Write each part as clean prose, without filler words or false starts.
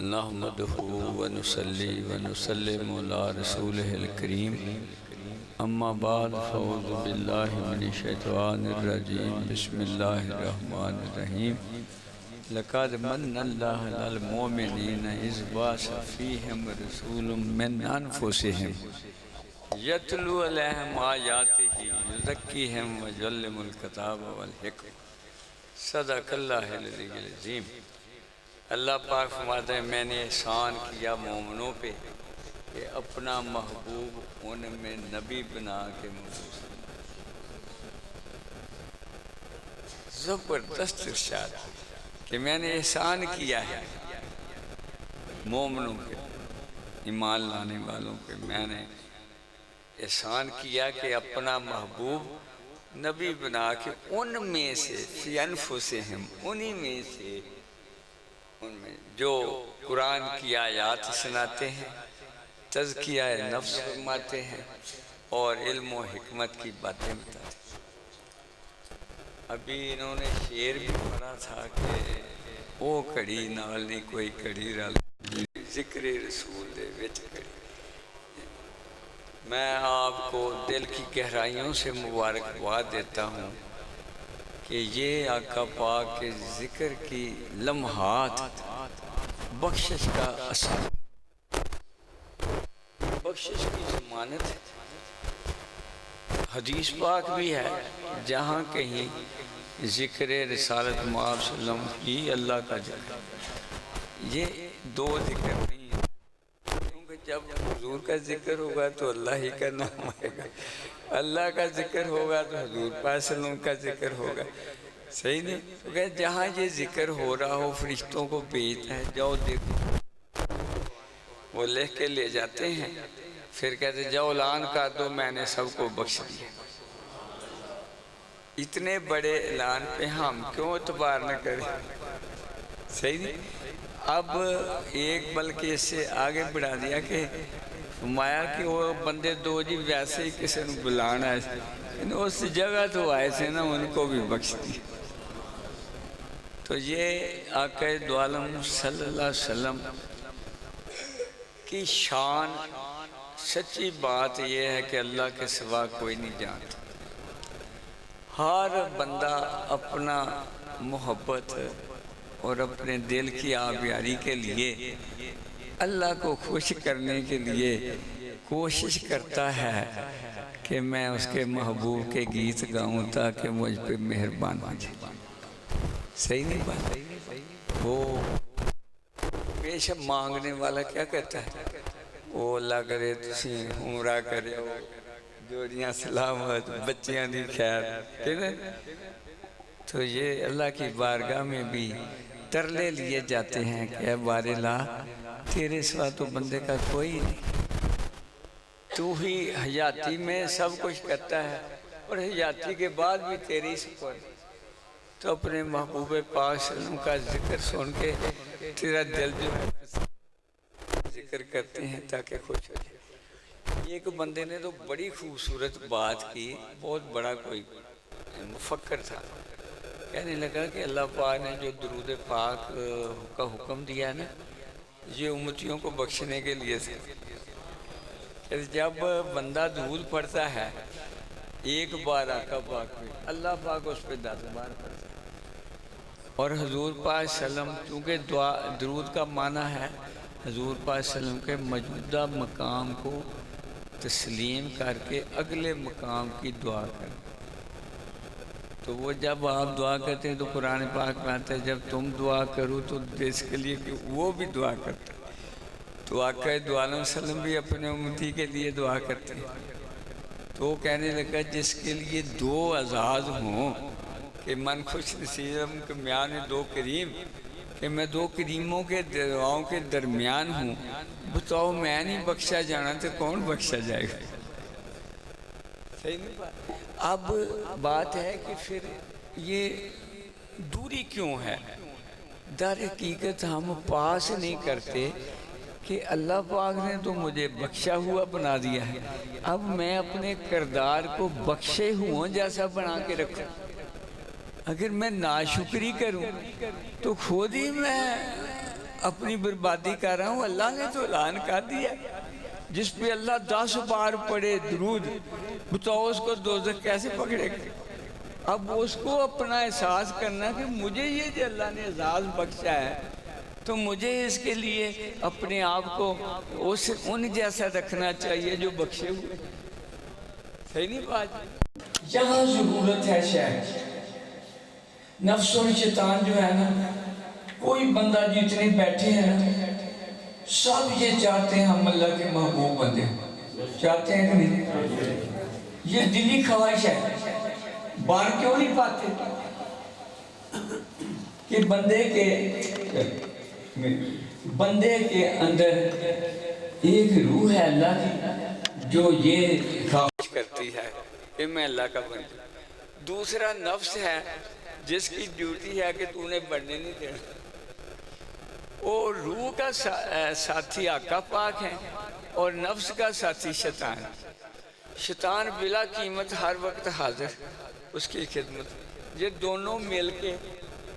نحمده ونصلي ونسلم على رسوله الكريم اما بعد فاعوذ بالله من الشیطان الرجیم بسم اللہ الرحمن الرحیم لقد من اللہ علی المؤمنین اذ بعث فیہم رسول من انفسہم یتلو علیہم آیاتہ یزکیہم ویعلمہم الکتاب والحکمہ صدق اللہ العلی العظیم۔ اللہ پاک فرماتا ہے میں نے احسان کیا مومنوں پہ کہ اپنا محبوب ان میں نبی بنا کے مجھے زبردست ارشاد کہ میں نے احسان کیا ہے مومنوں پہ، ایمان لانے والوں پہ میں نے احسان کیا کہ اپنا محبوب نبی بنا کے ان میں سے فی انفسہم انہی میں سے ان میں جو قرآن کی آیات سناتے ہیں، تزکیہ نفس فرماتے ہیں اور علم و حکمت کی باتیں بتاتے ہیں۔ ابھی انہوں نے شعر بھی پڑھا تھا کہ وہ کڑی نال نہیں کوئی کڑی رل ذکر رسول دے وچ کڑی۔ میں آپ کو دل کی گہرائیوں سے مبارکباد دیتا ہوں کہ یہ آقا پاک کے ذکر کی لمحات بخشش کا اثر، بخشش کی ضمانت ہے۔ حدیث پاک بھی ہے جہاں کہیں ذکر رسالت محمد صلی اللہ علیہ وسلم کی اللہ کا ذکر، یہ دو ذکر نہیں ہے، کیونکہ جب حضور کا ذکر ہوگا تو اللہ ہی کا نام آئے گا، اللہ کا ذکر ہوگا تو حضور پاک صلی اللہ علیہ وسلم کا ذکر ہوگا، صحیح نہیں؟ کیونکہ جہاں یہ ذکر ہو رہا ہو فرشتوں کو بھیجتا ہے جاؤ دیکھو، وہ لکھ کے لے جاتے ہیں، پھر کہتے ہیں جاؤ اعلان کر دو میں نے سب کو بخش دیا۔ اتنے بڑے اعلان پہ ہم کیوں اعتبار نہ کریں؟ صحیح نہیں؟ اب ایک بلکہ اس سے آگے بڑھا دیا کہ فرمایا کہ وہ بندے دو جی ویسے ہی کسی نے بلانا ہے، اس جگہ تو آئے تھے نا ان کو بھی بخش دی۔ تو یہ آقا دو عالم صلی اللہ علیہ وسلم کی شان، سچی بات یہ ہے کہ اللہ کے سوا کوئی نہیں جانتا۔ ہر بندہ اپنا محبت اور اپنے دل کی آبیاری کے لیے، اللہ کو خوش کرنے کے لیے کوشش کرتا ہے کہ میں اس کے محبوب کے گیت گاؤں تاکہ مجھ پہ مہربان ہو جائے۔ صحیح نہیں بات؟ وہ پیش مانگنے والا کیا کہتا ہے؟ وہ اللہ کرے تسی عمرہ کرے جوڑیاں سلامت بچیاں دی خیر، تو یہ اللہ کی بارگاہ میں بھی ترلے لیے جاتے ہیں کہ اے بار الہ تیرے سوا تو بندے کا کوئی نہیں، تو ہی حیاتی میں سب کچھ کرتا ہے اور حیاتی کے بعد بھی تیری سپرد۔ تو اپنے محبوب پاک صلی اللہ علیہ وسلم کا ذکر سن کے تیرا دل جو ہے ذکر کرتے ہیں تاکہ خوش ہو جائے۔ ایک بندے نے تو بڑی خوبصورت بات کی، بہت بڑا کوئی مفکر تھا، کہنے لگا کہ اللہ پاک نے جو درود پاک کا حکم دیا نا یہ امتیوں کو بخشنے کے لیے سے، جب بندہ درود پڑھتا ہے ایک بار آقا پاک پہ اللہ پاک اس پہ 10 بار پڑھتا ہے، اور حضور پاک صلی اللہ علیہ وسلم کیونکہ درود کا معنی ہے حضور پاک صلی اللہ علیہ وسلم کے موجودہ مقام کو تسلیم کر کے اگلے مقام کی دعا کریں۔ تو وہ جب آپ دعا کرتے ہیں تو قرآن پاک میں آتا ہے جب تم دعا کرو تو اس کے لیے کہ وہ بھی دعا کرتا ہے، تو آقا دو عالم صلی اللہ علیہ وسلم بھی اپنے امتی کے لیے دعا کرتے ہیں۔ تو وہ کہنے لگا جس کے لیے 2 اعزاز ہوں کہ من خوش نصیبم کے میان 2 کریم، کہ میں 2 کریموں کے دعاؤں کے درمیان ہوں، بتاؤ میں نہیں بخشا جانا تو کون بخشا جائے گا؟ صحیح نہیں بات؟ اب بات ہے کہ پھر یہ دوری کیوں ہے؟ در حقیقت ہم پاس نہیں کرتے کہ اللہ پاک نے تو مجھے بخشا ہوا بنا دیا ہے، اب میں اپنے کردار کو بخشے ہوں جیسا بنا کے رکھوں۔ اگر میں ناشکری کروں تو خود ہی میں اپنی بربادی کر رہا ہوں، اللہ نے تو اعلان کر دیا، جس پہ اللہ 10 بار پڑھے درود، بتاؤ اس کو دوزخ کیسے پکڑے گا؟ اب اس کو اپنا احساس کرنا کہ مجھے یہ جو اللہ نے اعزاز بخشا ہے تو مجھے اس کے لیے اپنے آپ کو ان جیسا رکھنا چاہیے جو بخشے ہوئے۔ صحیح نہیں بات؟ یہاں ضرورت ہے شاید نفس اور شیطان جو ہے نا، کوئی بندہ جتنے بیٹھے ہیں نا سب یہ چاہتے ہیں ہم اللہ کے محبوب بندے، چاہتے ہیں کہ نہیں؟ یہ دلی خواہش ہے، بار کیوں نہیں پاتے کہ بندے کے اندر ایک روح ہے اللہ کی جو یہ خواہش کرتی ہے کہ میں اللہ کا بندہ۔ دوسرا نفس ہے جس کی ڈیوٹی ہے کہ تو نے بڑھنے نہیں دینا۔ وہ روح کا ساتھی آقا پاک ہے اور نفس کا ساتھی شیطان۔ شیطان بلا قیمت ہر وقت حاضر اس کی خدمت، یہ دونوں مل کے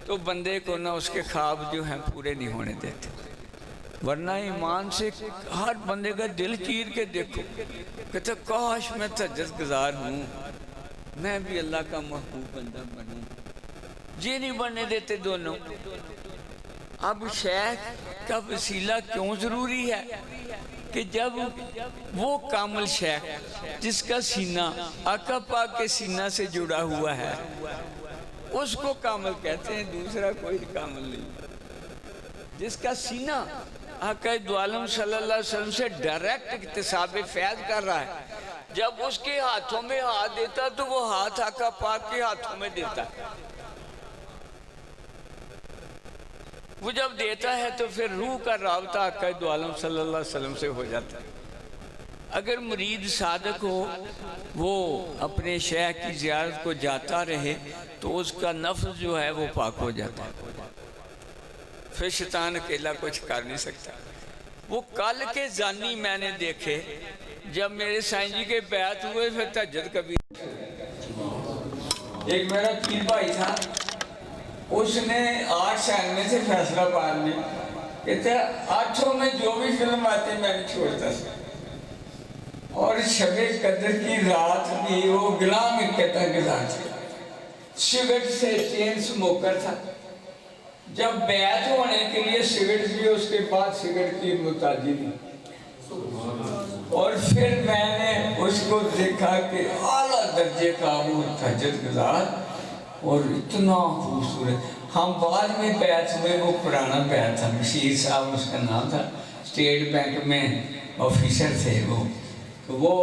تو بندے کو نہ اس کے خواب جو ہیں پورے نہیں ہونے دیتے، ورنہ ایمان سے ہر بندے کا دل چیر کے دیکھو، کہتا کاش میں تہجد گزار ہوں، میں بھی اللہ کا محبوب بندہ بنوں، یہ نہیں بننے دیتے دونوں۔ اب شیخ کا وسیلہ کیوں ضروری ہے کہ جب وہ کامل شیخ جس کا سینہ آقا پاک کے سینہ سے جڑا ہوا ہے اس کو کامل کہتے ہیں، دوسرا کوئی کامل نہیں۔ جس کا سینہ آقا دو عالم صلی اللہ علیہ وسلم سے ڈائریکٹ اکتساب فیض کر رہا ہے، جب اس کے ہاتھوں میں ہاتھ دیتا تو وہ ہاتھ آقا پاک کے ہاتھوں میں دیتا ہے، وہ جب دیتا ہے تو پھر روح کا رابطہ آقا دو عالم صلی اللہ علیہ وسلم سے ہو جاتا ہے۔ اگر مرید صادق ہو وہ اپنے شیخ کی زیارت کو جاتا رہے تو اس کا نفس جو ہے وہ پاک ہو جاتا ہے، پھر شیطان اکیلا کچھ کر نہیں سکتا۔ وہ کل کے زانی میں نے دیکھے جب میرے سائن جی کے بیعت ہوئے، پھر تہجد کبھی ایک میرا پیر بھائی تھا، اس نے 8 سال میں سے فیصلہ پار لیا، کہتے ہیں 8 میں جو بھی فلم آتی میں نہیں چھوڑتا تھا، اور شب قدر کی رات بھی وہ غلام کہتا گزار تھا، سگریٹ سے چین سموکر تھا، جب بیعت ہونے کے لیے سگریٹ بھی اس کے بعد سگریٹ کی متاجر تھی، اور پھر میں نے اس کو دیکھا کہ اعلیٰ درجے کا وہ تہجد گزار اور اتنا خوبصورت۔ ہم بعد میں بیعت ہوئے، وہ پرانا بیعت تھا، بشیر صاحب اس کا نام تھا، اسٹیٹ بینک میں آفیسر تھے وہ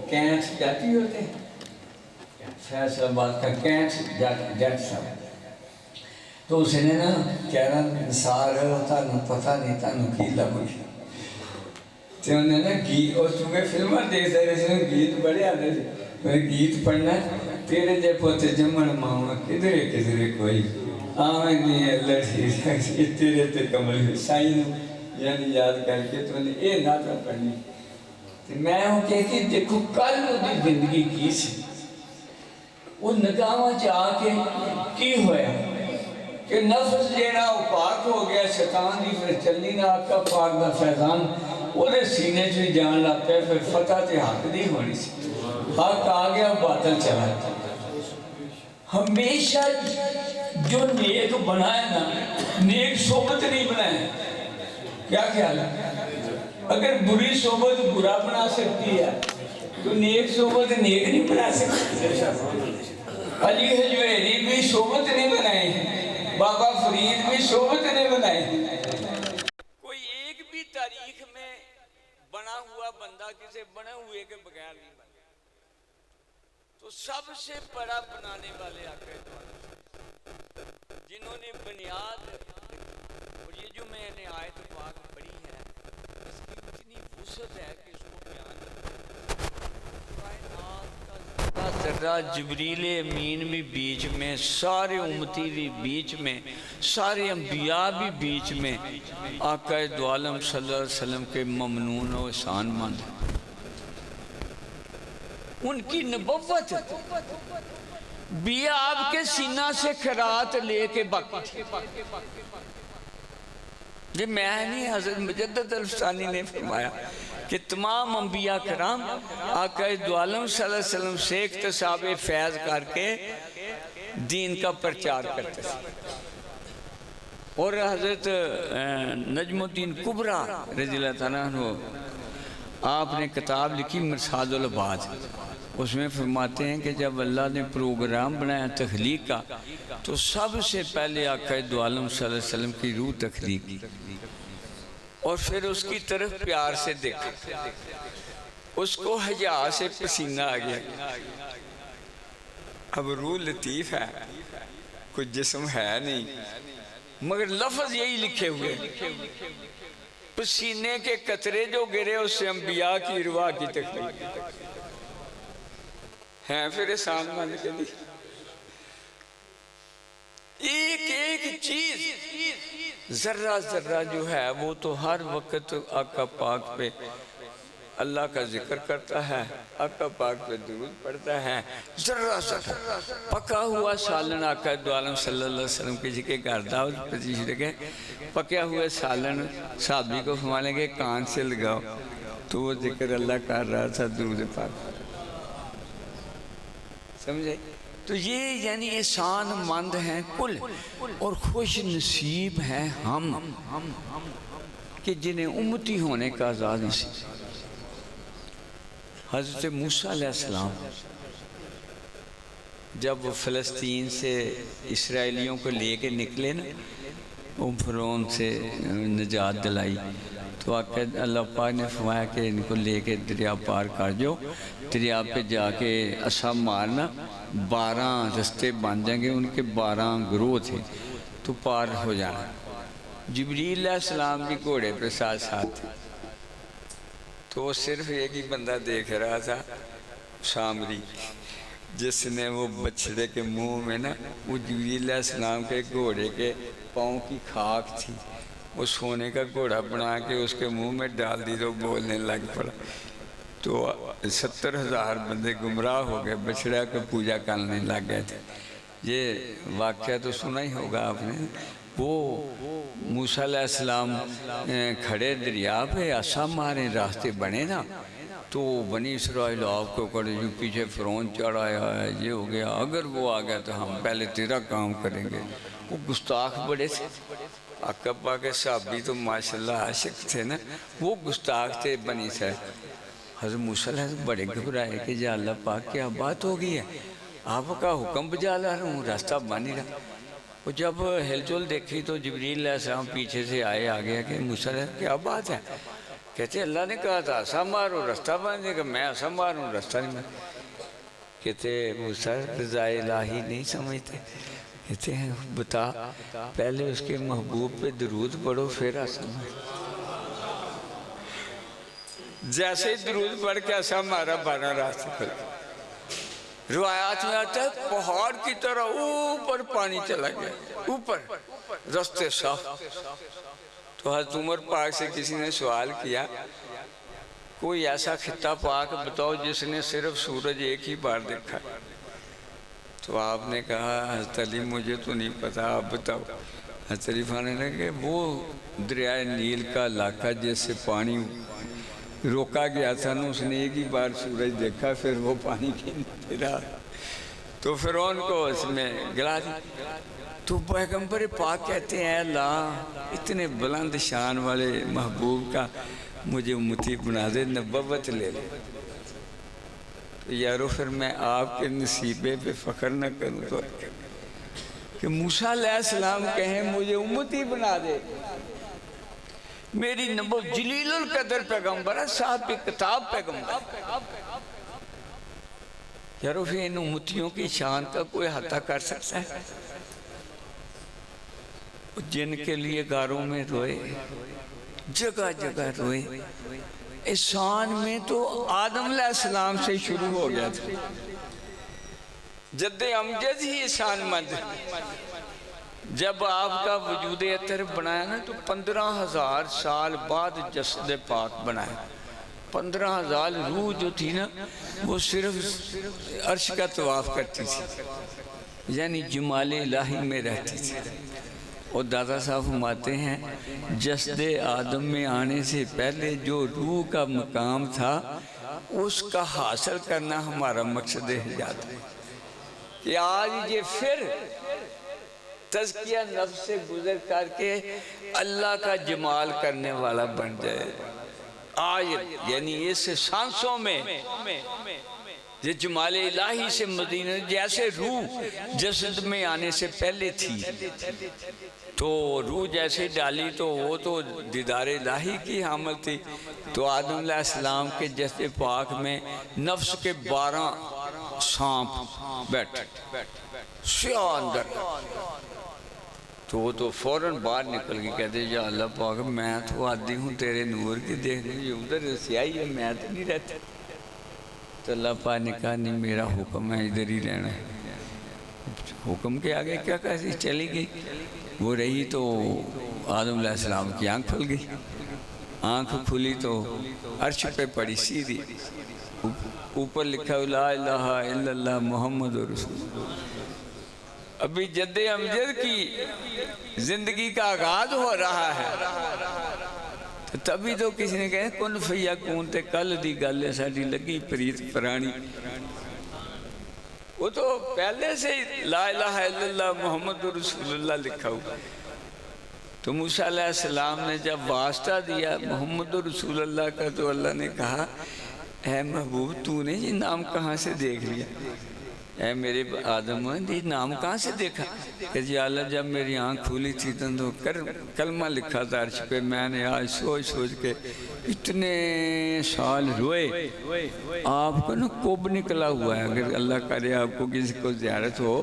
کینٹ جاتی ہوتے فیصل آباد کا کینٹ جٹ صاحب، تو اس نے نا کہہ رہا نثار تانوں پتہ نہیں تانوں کی لگوئی، تو انہوں نے گیت، اور چونکہ فلمیں دیکھتے رہے گیت بڑے آنے تھے، گیت پڑھنا تیرے جے پوتے جمن ماما کدھرے کدھرے کوئی آمیں نہیں اللہ ٹھیک تیرے تے کمل سائن یعنی یاد کر کے تو نے اے ناتا پڑھنی۔ میں ہوں کہ دیکھو کل وہ زندگی کی سی، وہ نگاہاں چاہ کے کی ہویا کہ نفس جینا وہ پاک ہو گیا، شیطان دی پھر چلنی نہ آقا پاک دا فیضان وہ دے سینے سے جان لاتے، پھر فتح تے حق دی ہونی سی، حق آ گیا باطل چلا جاتا۔ ہمیشہ جو نیک بنائے نا، نیک صحبت نہیں بنائے، کیا خیال ہے؟ اگر بری صحبت برا بنا سکتی ہے تو نیک صحبت نیک نہیں بنا سکتی۔ علی حجویری بھی صحبت نہیں بنائے، بابا فرید بھی صحبت نہیں بنائے۔ کوئی ایک بھی تاریخ میں بنا ہوا بندہ کسی بنے ہوئے کے بغیر نہیں بنا، تو سب سے بڑا بنانے والے آقا جنہوں نے بنیاد، اور یہ جو میں نے آیت پاک پڑھی ہے اس کی اتنی وسعت ہے کہ اس کو بیان ذرہ جبریل امین بھی بیچ میں، سارے امتی بھی بیچ میں، سارے انبیاء بھی بیچ میں، آقا دو عالم صلی اللہ علیہ وسلم کے ممنون و احسان مند، ان کی نبوت بھی آپ کے سینہ سے خیرات لے کے باقی تھی۔ یہ میں نہیں، حضرت مجدد الفسانی نے فرمایا کہ تمام انبیاء کرام آقا دو عالم صلی اللہ علیہ وسلم سے اکتساب فیض کر کے دین کا پرچار کرتے تھے. اور حضرت نجم الدین کبریٰ رضی اللہ تعالیٰ عنہ آپ نے کتاب لکھی مرصاد العباد، اس میں فرماتے ہیں کہ جب اللہ نے پروگرام بنایا تخلیق کا تو سب سے پہلے آقا دو عالم صلی اللہ علیہ وسلم کی روح تخلیق کی، اور پھر اس کی طرف پیار سے دیکھا، اس کو حیا سے پسینہ آ گیا. اب روح لطیف ہے، کوئی جسم ہے نہیں، مگر لفظ یہی لکھے ہوئے، پسینے کے قطرے جو گرے اس سے انبیاء کی ارواح کی تخلیق ہیں. پھر احسان مند کے لیے ایک ایک چیز ذرہ ذرہ جو ہے وہ تو ہر وقت آقا پاک پہ اللہ کا ذکر کرتا ہے، آقا پاک پہ درود پڑھتا ہے. ذرہ ذرہ پکا ہوا سالن آقا دو عالم صلی اللہ علیہ وسلم کسی کے گھر دعوت پتیش لگے، پکیا ہوئے سالن صحابی کو فرمانے کے کان سے لگاؤ، تو وہ ذکر اللہ کر رہا تھا درود پاک. سمجھے؟ تو یہ یعنی احسان مند ہیں کل، اور خوش نصیب ہیں ہم کہ جنہیں امتی ہونے کا آزاد نصیب. حضرت موسیٰ علیہ السلام جب وہ فلسطین سے اسرائیلیوں کو لے کے نکلے نا، وہ فرعون سے نجات دلائی، تو آقا اللہ پاک نے فرمایا کہ ان کو لے کے دریا پار کر جو، دریا پہ جا کے عصا مارنا، 12 رستے بن جائیں گے، ان کے 12 گروہ تھے، تو پار ہو جانا. جبریل علیہ السلام بھی گھوڑے پہ ساتھ ساتھ تھے، تو وہ صرف ایک ہی بندہ دیکھ رہا تھا، سامری، جس نے وہ بچڑے کے منہ میں نا وہ جبریل علیہ السلام کے گھوڑے کے پاؤں کی خاک تھی، وہ سونے کا گھوڑا بنا کے اس کے منہ میں ڈال دی تو بولنے لگ پڑا. تو 70,000 بندے گمراہ ہو گئے، بچڑا کو پوجا کرنے لگ گئے تھے. یہ واقعہ تو سنا ہی ہوگا آپ نے. وہ موسیٰ علیہ السلام کھڑے دریا پہ عصا مارے، راستے بنے نا، تو بنی اسرائیل آپ کو کڑے جو پیچھے فرعون چڑھ آیا ہے، یہ ہو گیا، اگر وہ آ گیا تو ہم پہلے تیرا کام کریں گے. وہ گستاخ بڑے تھے. آقا پاک کے صحابی تو ماشاءاللہ عاشق تھے نا، وہ گستاخ تھے بنی اسرائیل. حضرت موسیٰ علیہ السلام بڑے گھبرائے کہ یا اللہ پاک کیا بات ہو گئی ہے، آپ کا حکم بجا لا رہا ہوں، راستہ بن ہی رہا. وہ جب ہل چل دیکھی تو جبریل علیہ السلام پیچھے سے آئے، آ گیا کہ موسیٰ علیہ السلام کیا بات ہے؟ کہتے اللہ نے کہا تھا عصا مارو راستہ بن جائے گا، میں عصا ماروں راستہ نہیں بن. کہتے موسیٰ رضا الہی نہیں سمجھتے. کہتے ہیں بتا پہلے اس کے محبوب پہ درود پڑھو پھر عصا مارو. جیسے درود پڑھ کے عصا مارا 12 راستے کھل. روایات میں آتا ہے پہاڑ کی طرح اوپر پانی چلا گیا، اوپر راستے صاف. تو حضرت عمر پاک سے کسی نے سوال کیا کوئی ایسا خطہ پاک بتاؤ جس نے صرف سورج ایک ہی بار دیکھا. تو آپ نے کہا حضرت علی مجھے تو نہیں پتا، آپ بتاؤ. حضرت علی فرمانے لگے وہ دریائے نیل کا علاقہ جس سے پانی روکا گیا تھا نا، اس نے ایک ہی بار سورج دیکھا، پھر وہ پانی کی نہیں رہا، تو فرعون کو اس میں گلا دی. تو پیغمبر پاک کہتے ہیں اللہ اتنے بلند شان والے محبوب کا مجھے امتی بنا دے، نبوت لے لے. تو یارو پھر میں آپ کے نصیبے پہ فخر نہ کروں تو کہ موسیٰ علیہ السلام کہیں مجھے امتی بنا دے. میری نبوت جلیل القدر پیغمبر ہے، صاحب کتاب پیغمبر. یارو پھر ان امتیوں کی شان کا کوئی حتہ کر سکتا ہے؟ جن کے لیے غاروں میں روئے، جگہ جگہ روئے. احسان میں تو آدم علیہ السلام سے شروع ہو گیا تھا. جد امجد ہی احسان مند. جب آپ کا وجود اطہر بنایا نا تو 15,000 سال بعد جسد پاک بنایا. 15,000 روح جو تھی نا وہ صرف عرش کا طواف کرتی تھی، یعنی جمال الہی میں رہتی تھی. اور دادا صاحب فرماتے ہیں جسد آدم میں آنے سے پہلے جو روح کا مقام تھا اس کا حاصل کرنا ہمارا مقصد حیات ہے کہ آج یہ پھر تزکیہ نفس سے گزر کر کے اللہ کا جمال کرنے والا بن جائے. آج یعنی اس سانسوں میں یہ جمال الہی سے مدینہ جیسے روح جسد میں آنے سے پہلے تھی تو روح جیسے ڈالی تو وہ تو دیدار الہی کی حامل تھی. تو آدم علیہ السلام کے جسد پاک میں نفس کے 12 سانپ بیٹھے سیاہ اندر تو وہ تو فوراً باہر نکل کے کہتے یا اللہ پاک میں تو عادی ہوں تیرے نور کی دیکھنے یہ ادھر سیاہی ہے میں تو نہیں رہتا. تو اللہ پاک نے کہا نہیں میرا حکم ہے ادھر ہی رہنا ہے. حکم کے آگے کیا کیسی چلی گئی وہ رہی تو آدم علیہ السلام کی آنکھ کھل گئی. آنکھ کھلی تو عرش پہ پڑی سیدھی اوپر لکھا لا الہ الا اللہ محمد رسول اللہ. ابھی جد امجد کی زندگی کا آغاز ہو رہا ہے تبھی تو کسی نے کہا کن فیکون تے کل دی گل ہے ساڈی لگی پریت پرانی. وہ تو پہلے سے لا الہ الا اللہ محمد رسول اللہ لکھا ہوا. تو موسیٰ علیہ السلام نے جب واسطہ دیا محمد رسول اللہ کا تو اللہ نے کہا اے محبوب تو نے یہ نام کہاں سے دیکھ لیا؟ اے میرے آدم یہ نام کہاں سے دیکھا؟ کہ جی اللہ جب میری آنکھ کھولی تھی تو کلمہ لکھا تھا عرش پہ. میں نے آج سوچ سوچ کے اتنے سال روئے. آپ کو نا کب نکلا ہوا ہے اگر اللہ کرے آپ کو کسی کو زیارت ہو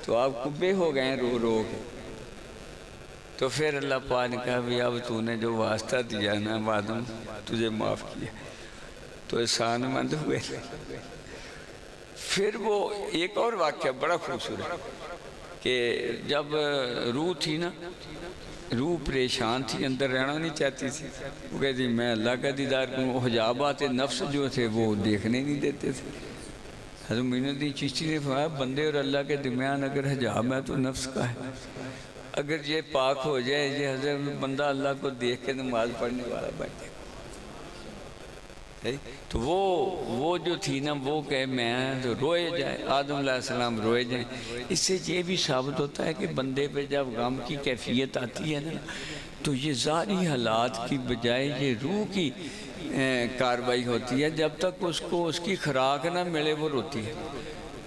تو آپ کبے ہو گئے رو رو کے. تو پھر اللہ پاک نے کہا بھی اب تو نے جو واسطہ دیا نا آدم تجھے معاف کیا تو احسان مند ہوئے. پھر وہ ایک اور واقعہ بڑا خوبصورت کہ جب روح تھی نا روح پریشان تھی اندر رہنا نہیں چاہتی تھی. وہ کہتی میں اللہ کا دیدار کروں. حجابات نفس جو تھے وہ دیکھنے نہیں دیتے تھے. حضرت معین الدین چشتی نے فرمایا بندے اور اللہ کے درمیان اگر حجاب ہے تو نفس کا ہے. اگر یہ پاک ہو جائے یہ حضرت بندہ اللہ کو دیکھ کے نماز پڑھنے والا بن جائے. تو وہ جو تھی نا وہ کہ میں تو روئے جائے آدم علیہ السلام روئے جائیں. اس سے یہ بھی ثابت ہوتا ہے کہ بندے پہ جب غم کی کیفیت آتی ہے نا تو یہ ظاہری حالات کی بجائے یہ روح کی کاروائی ہوتی ہے. جب تک اس کو اس کی خوراک نہ ملے وہ روتی ہے.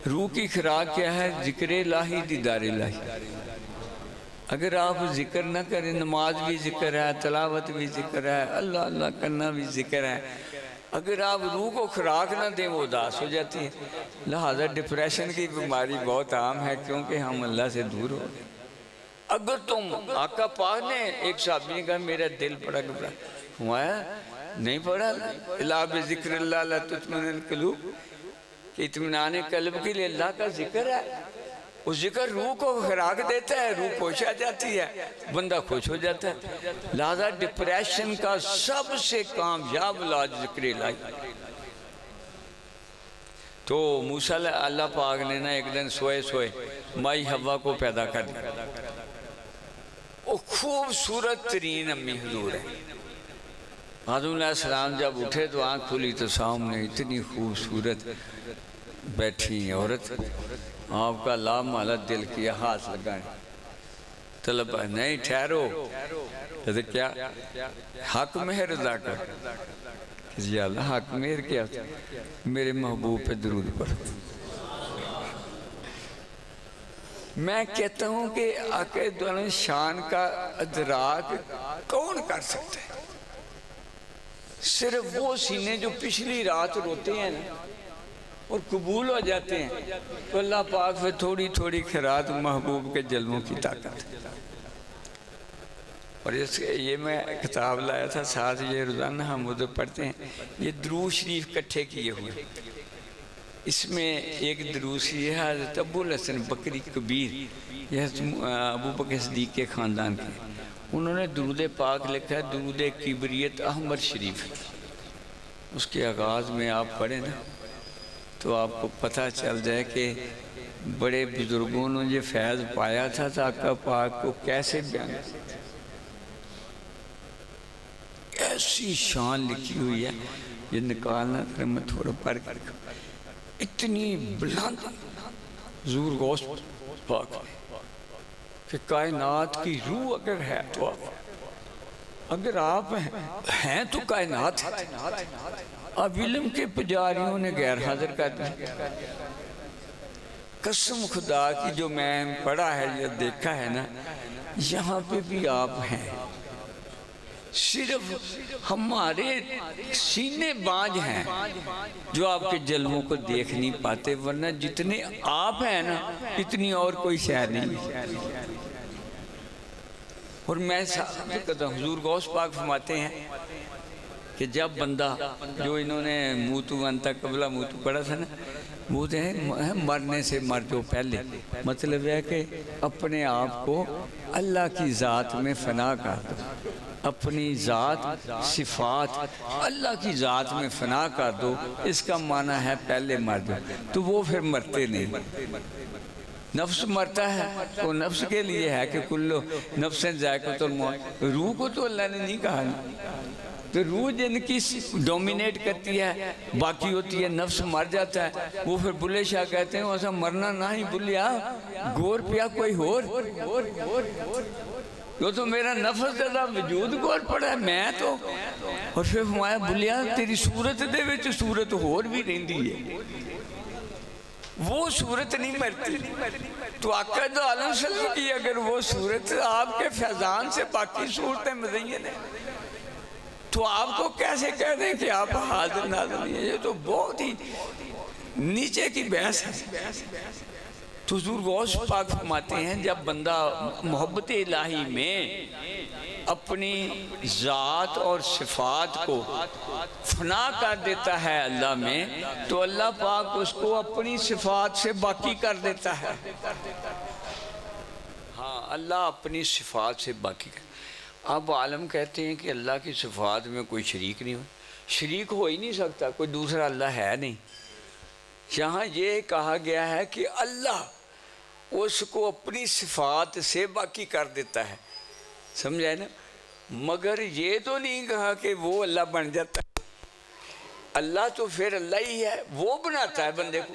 روح کی خوراک کیا ہے؟ ذکر الہی دیدار الہی. اگر آپ ذکر نہ کریں نماز بھی ذکر ہے تلاوت بھی ذکر ہے اللہ اللہ کرنا بھی ذکر ہے. اگر آپ روح کو خوراک نہ دیں وہ اداس ہو جاتی ہے. لہذا ڈپریشن کی بیماری بہت عام ہے کیونکہ ہم اللہ سے دور ہو گئے. اگر تم آقا پاک نے ایک صحابی نے کہا میرا دل بڑا گھبرا ہوا نہیں پڑھا الا بذکر اللہ لا تطمئن القلوب کہ اطمینان قلب کے لیے اللہ کا ذکر ہے. وہ ذکر روح کو خوراک دیتا ہے روح خوش آ جاتی ہے بندہ خوش ہو جاتا ہے. لہذا ڈپریشن کا سب سے کامیاب علاج ذکر الہی. تو موسیٰ اللہ پاک نے نا ایک دن سوئے مائی حوا کو پیدا کر دیا. وہ خوبصورت ترین امی حضور ہے. آدم علیہ السلام جب اٹھے تو آنکھ کھلی تو سامنے اتنی خوبصورت بیٹھی عورت. آپ کا لا مالت دل کیا ہاتھ لگائیں طلب نہیں ٹھہرو کہتے کیا حق مہر ادا کر. جی اللہ حق مہر کیا میرے محبوب پہ درود پڑھ. میں کہتا ہوں کہ آقا دونوں شان کا ادراک کون کر سکتا ہے؟ صرف وہ سینے جو پچھلی رات روتے ہیں نا اور قبول ہو جاتے ہیں تو اللہ پاک پہ تھوڑی تھوڑی خیرات محبوب کے جلووں کی طاقت. اور یہ میں کتاب لایا تھا ساتھ یہ روزانہ ہم ادھر پڑھتے ہیں. یہ درود شریف کٹھے کیے ہوئے. اس میں ایک درود شریف ہے حضرت ابو الحسن بکری کبیر یہ ابو بکر صدیق کے خاندان کے. انہوں نے درود پاک لکھا ہے درود کبریت احمد شریف. اس کے آغاز میں آپ پڑھیں نا تو آپ کو پتہ چل جائے کہ بڑے بزرگوں نے یہ فیض پایا تھا تو آقا پاک کو کیسے بیان، ایسی شان لکھی ہوئی ہے، یہ نکالنا پھر میں تھوڑا پڑھ کر اتنی بلند حضور غوث پاک کہ کائنات کی روح اگر ہے تو اگر آپ ہیں تو کائنات ہے۔ اب علم کے پجاریوں نے غیر حاضر کر دیا۔ قسم خدا کی جو میں پڑھا ہے یا دیکھا ہے نا، یہاں پہ بھی آپ ہیں، صرف ہمارے سینے باج ہیں جو آپ کے جلووں کو دیکھ نہیں پاتے، ورنہ جتنے آپ ہیں نا اتنی اور کوئی شے نہیں۔ اور میں ثابت کرتا ہوں، حضور غوث پاک فرماتے ہیں کہ جب بندہ، جو انہوں نے موتو انتا قبلہ موتو پڑھا تھا نا، وہ ہے مرنے سے مر جو پہلے، مطلب ہے کہ اپنے آپ کو اللہ کی ذات میں فنا کر دو، اپنی ذات صفات اللہ کی ذات میں فنا کر دو، اس کا معنی ہے پہلے مر دو، تو وہ پھر مرتے نہیں۔ نفس مرتا ہے وہ نفس کے لیے ہے کہ کلو نفس ذائقۃ الموت، روح کو تو اللہ نے نہیں کہا، تو روح جن کی ڈومینیٹ کرتی ہے باقی ہوتی ہے، نفس مر جاتا ہے، وہ پھر بلے شاہ کہتے ہیں ویسا مرنا نہ ہی بلیا گور پیا کوئی ہور، وہ تو میرا نفس زیادہ وجود گور پڑا ہے میں تو، اور پھر فرمایا بلیا تیری صورت دے وچ صورت ہور بھی رہندی ہے، وہ صورت نہیں مرتی۔ تو آقا دو عالم صلی اللہ علیہ وسلم کی اگر وہ صورت آپ کے فیضان سے باقی صورتیں مزین ہیں، تو آپ کو کیسے کہہ دیں کہ آپ حاضر ناظر نہیں ہیں؟ یہ تو بہت ہی نیچے کی بحث ہے۔ تو حضور غوث پاک فرماتے ہیں جب بندہ محبت الہی میں اپنی ذات اور صفات کو فنا کر دیتا ہے اللہ میں، تو اللہ پاک اس کو اپنی صفات سے باقی کر دیتا ہے۔ ہاں، اللہ اپنی صفات سے باقی کر۔ اب عالم کہتے ہیں کہ اللہ کی صفات میں کوئی شریک نہیں ہو، شریک ہو ہی نہیں سکتا، کوئی دوسرا اللہ ہے نہیں۔ یہاں یہ کہا گیا ہے کہ اللہ اس کو اپنی صفات سے باقی کر دیتا ہے، سمجھائے نا؟ مگر یہ تو نہیں کہا کہ وہ اللہ بن جاتا ہے، اللہ تو پھر اللہ ہی ہے، وہ بناتا ہے بندے کو،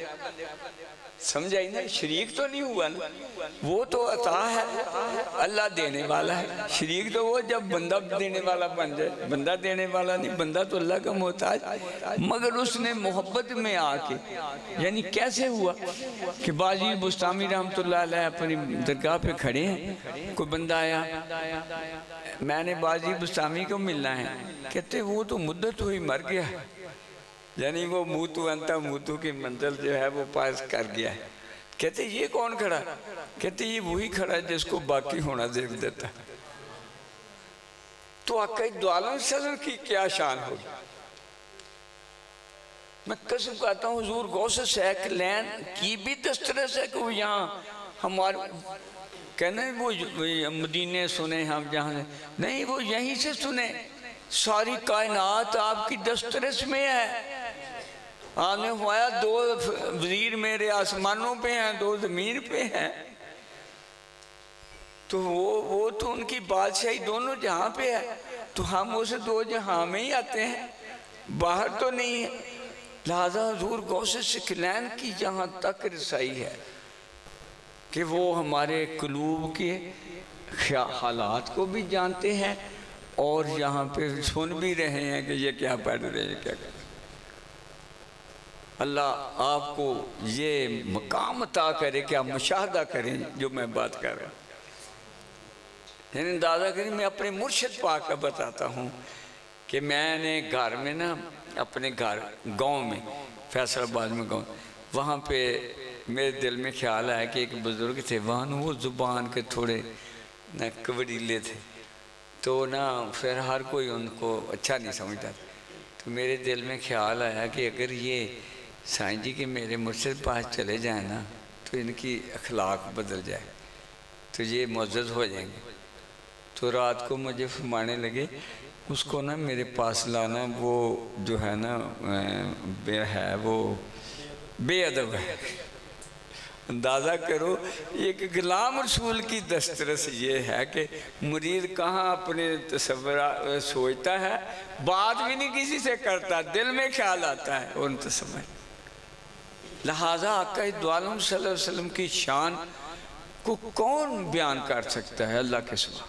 سمجھائی نا؟ شریک تو نہیں ہوا نا، وہ تو عطا ہے، اللہ دینے والا ہے، شریک تو وہ جب بندہ دینے والا بن جائے، بندہ دینے والا نہیں، بندہ تو اللہ کا محتاج، مگر اس نے محبت میں آ کے، یعنی کیسے ہوا کہ باجی بستامی رحمت اللہ علیہ اپنی درگاہ پہ کھڑے ہیں، کوئی بندہ آیا، میں نے باجی بستامی کو ملنا ہے، کہتے وہ تو مدت ہوئی مر گیا، یعنی وہ موتو انتا موتو کی منزل جو ہے وہ پاس کر گیا ہے۔ کہتے یہ کون کھڑا؟ کہتے یہ وہی کھڑا ہے جس کو باقی ہونا دیکھ دیتا ہے۔ تو آقا دو عالم صلی اللہ علیہ وسلم کی کیا شان ہوگی؟ میں قسم کہتا ہوں حضور غوث سیکلین کی بھی دسترس ہے کہ وہ یہاں ہمارے کہنا ہے وہ مدینے سنے ہم جہاں نہیں، وہ یہیں سے سنے، ساری کائنات آپ کی دسترس میں ہے۔ آپ نے فرمایا دو وزیر میرے آسمانوں پہ ہیں، دو زمین پہ ہیں، تو وہ تو ان کی بادشاہی دونوں جہاں پہ ہے، تو ہم اسے دو جہاں میں ہی آتے ہیں، باہر تو نہیں ہے۔ لہذا حضور غوث سیکلین کی جہاں تک رسائی ہے کہ وہ ہمارے قلوب کے حالات کو بھی جانتے ہیں، اور یہاں پہ سن بھی رہے ہیں کہ یہ کیا پڑھ رہے ہیں، کیا کر رہے ہیں۔ اللہ آپ کو یہ مقام عطا کرے کہ آپ مشاہدہ کریں جو میں بات کر رہا ہوں، یعنی اندازہ کریں۔ میں اپنے مرشد پاک کا بتاتا ہوں کہ میں نے گھر میں نا، اپنے گھر گاؤں میں، فیصل آباد میں گاؤں، وہاں پہ میرے دل میں خیال آیا کہ ایک بزرگ تھے وہاں، وہ زبان کے تھوڑے کبڑیلے تھے، تو نا پھر ہر کوئی ان کو اچھا نہیں سمجھتا، تو میرے دل میں خیال آیا کہ اگر یہ سائیں جی کے میرے مرشد پاس چلے جائیں نا تو ان کی اخلاق بدل جائے تو یہ معزز ہو جائیں گے۔ تو رات کو مجھے فرمانے لگے اس کو نا میرے پاس لانا، وہ جو ہے نا وہ بے ادب ہے، اندازہ کرو ایک غلام رسول کی دسترس یہ ہے کہ مرید کہاں اپنے تصور سوچتا ہے، بات بھی نہیں کسی سے کرتا، دل میں خیال آتا ہے ان تصور۔ لہٰذا آقا دو عالم صلی اللہ علیہ وسلم کی شان کو کون بیان کر سکتا ہے اللہ کے سوا؟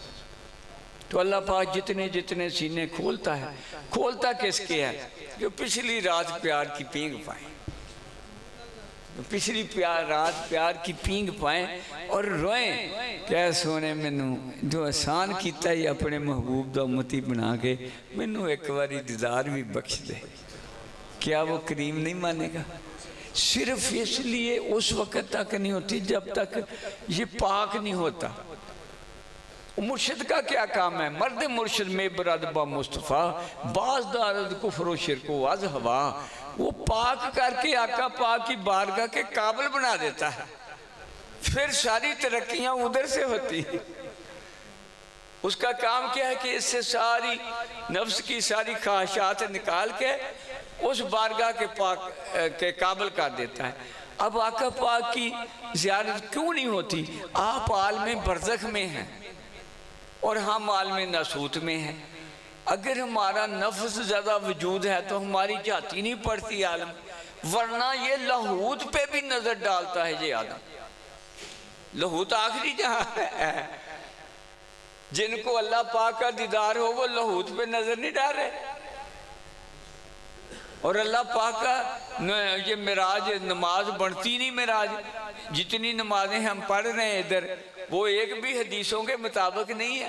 تو اللہ پاک جتنے جتنے سینے کھولتا ہے، کھولتا کس کے ہے؟ جو پچھلی رات پیار کی پینگ پائیں، پچھلی رات پیار کی پینگ پائیں اور روئیں کہ اے سونے مینوں جو آسان کیتا ہی اپنے محبوب دا امتی بنا کے مینوں ایک باری دیدار بھی بخش دے۔ کیا وہ کریم نہیں مانے گا؟ صرف اس لیے اس وقت تک نہیں ہوتی جب تک یہ پاک نہیں ہوتا۔ مرشد کا کیا کام ہے؟ مرد مرشد میں برد با مصطفیٰ باز دارد کفر و شرک و از ہوا، وہ پاک کر کے آقا پاک کی بارگاہ کے قابل بنا دیتا ہے، پھر ساری ترقیاں ادھر سے ہوتی ہیں۔ اس کا کام کیا ہے کہ اس سے ساری نفس کی ساری خواہشات نکال کے اس بارگاہ کے قابل کر دیتا ہے۔ اب آقا پاک کی زیارت کیوں نہیں ہوتی؟ آپ عالم برزخ میں ہیں اور ہم عالم ناسوت میں ہیں۔ اگر ہمارا نفس زیادہ وجود ہے تو ہماری جاتی نہیں پڑتی عالم، ورنہ یہ لاہوت پہ بھی نظر ڈالتا ہے یہ عالم۔ لاہوت آخری جہاں ہے، جن کو اللہ پاک کا دیدار ہو وہ لاہوت پہ نظر نہیں ڈال رہے۔ اور اللہ پاک کا یہ معراج نماز بنتی نہیں، معراج جتنی نمازیں ہم پڑھ رہے ہیں ادھر وہ ایک بھی حدیثوں کے مطابق نہیں ہے۔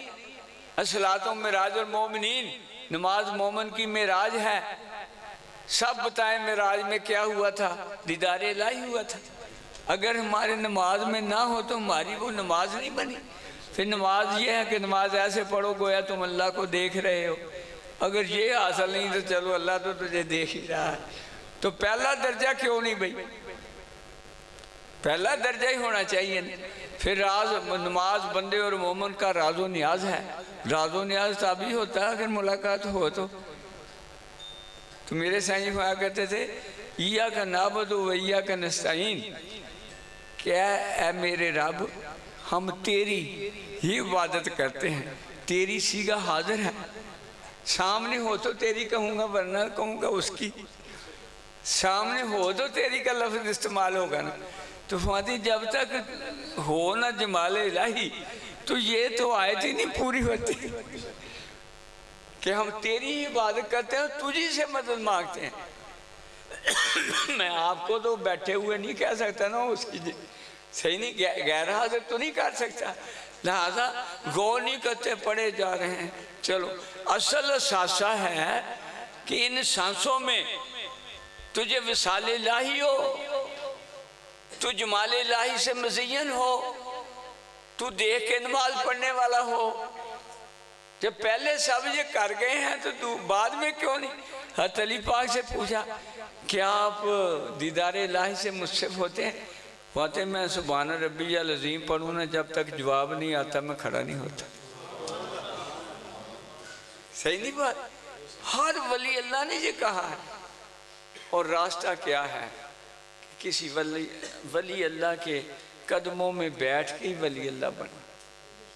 الصلاۃ و معراج المومنین، نماز مومن کی معراج ہے۔ سب بتائیں معراج میں کیا ہوا تھا؟ دیدار الہی ہوا تھا۔ اگر ہمارے نماز میں نہ ہو تو ہماری وہ نماز نہیں بنی۔ پھر نماز یہ ہے کہ نماز ایسے پڑھو گویا تم اللہ کو دیکھ رہے ہو۔ اگر یہ حاصل نہیں تو چلو اللہ تو تجھے دیکھ ہی رہا ہے، تو پہلا درجہ کیوں نہیں بھائی؟ پہلا درجہ ہی ہونا چاہیے۔ پھر راز نماز بندے اور مومن کا راز و نیاز ہے۔ راز و نیاز تبھی ہوتا ہے اگر ملاقات ہو تو میرے سائیں ہوا کرتے تھے ایاک نعبد و ایاک نستعین، کہ اے میرے رب ہم تیری ہی عبادت کرتے ہیں، تیری سیگا حاضر ہے، سامنے ہو تو تیری کہوں گا ورنہ کہوں گا اس کی، سامنے ہو تو تیری کا لفظ استعمال ہوگا نا۔ تو فرماتی جب تک ہو نہ جمال الہی تو یہ تو آیت ہی نہیں پوری ہوتی کہ ہم تیری ہی عبادت کرتے ہیں، تجھی سے مدد مانگتے ہیں۔ میں آپ کو تو بیٹھے ہوئے نہیں کہہ سکتا نا، اس کی صحیح نہیں، غیر حاضر تو نہیں کر سکتا، لہذا غور نہیں کرتے پڑے جا رہے ہیں۔ چلو اصل ساسا ہے کہ ان سانسوں میں تجھے وصال الہی ہو، تو جمال الہی سے مزین ہو، تو دیکھ کے نماز پڑھنے والا ہو۔ جب پہلے سب یہ کر گئے ہیں تو بعد میں کیوں نہیں؟ حضرت علی پاک سے پوچھا کیا آپ دیدار الہی سے مصف ہوتے ہیں؟ کہتے میں سبحان ربی العظیم پڑھوں نا جب تک جواب نہیں آتا میں کھڑا نہیں ہوتا۔ صحیح نہیں بات؟ ہر ولی اللہ نے یہ کہا ہے۔ اور راستہ کیا ہے؟ کسی ولی اللہ کے قدموں میں بیٹھ کے ہی ولی اللہ بنا،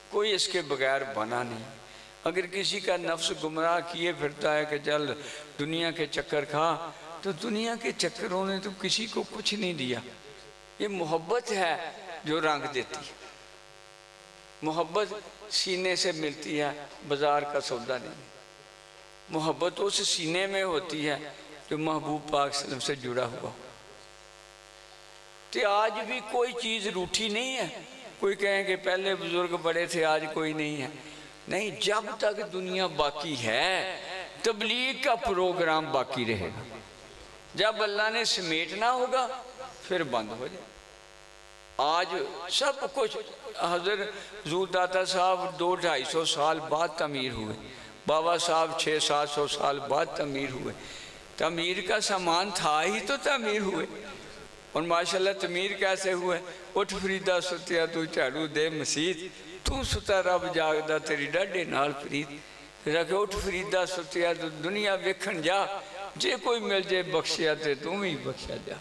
کوئی اس کے بغیر بنا نہیں۔ اگر کسی کا نفس گمراہ کیے پھرتا ہے کہ چل دنیا کے چکر کھا، تو دنیا کے چکروں نے تو کسی کو کچھ نہیں دیا۔ یہ محبت ہے جو رنگ دیتی ہے، محبت سینے سے ملتی ہے، بازار کا سودا نہیں۔ محبت اس سینے میں ہوتی ہے جو محبوب پاک صلی اللہ علیہ وسلم سے جڑا ہوا۔ تو آج بھی کوئی چیز روٹھی نہیں ہے۔ کوئی کہیں کہ پہلے بزرگ بڑے تھے آج کوئی نہیں ہے، نہیں، جب تک دنیا باقی ہے تبلیغ کا پروگرام باقی رہے گا۔ جب اللہ نے سمیٹنا ہوگا پھر بند ہو جائے۔ آج سب کچھ حضرت حضور داتا صاحب 200-250 سال بعد تعمیر ہوئے، بابا صاحب 600-700 سال بعد تعمیر ہوئے۔ تعمیر کا سامان تھا ہی تو تعمیر ہوئے۔ اور ماشاءاللہ تعمیر کیسے ہوئے؟ اٹھ فریدہ ستیا تو جھاڑو دے مسیت، تو ستا رب جاگدا تیری ڈاڈے نال فرید۔ پھر کہ اٹھ فریدہ ستیا تو دنیا ویکھن جا، جے کوئی مل جائے بخشیا تے تم ہی بخشا جا۔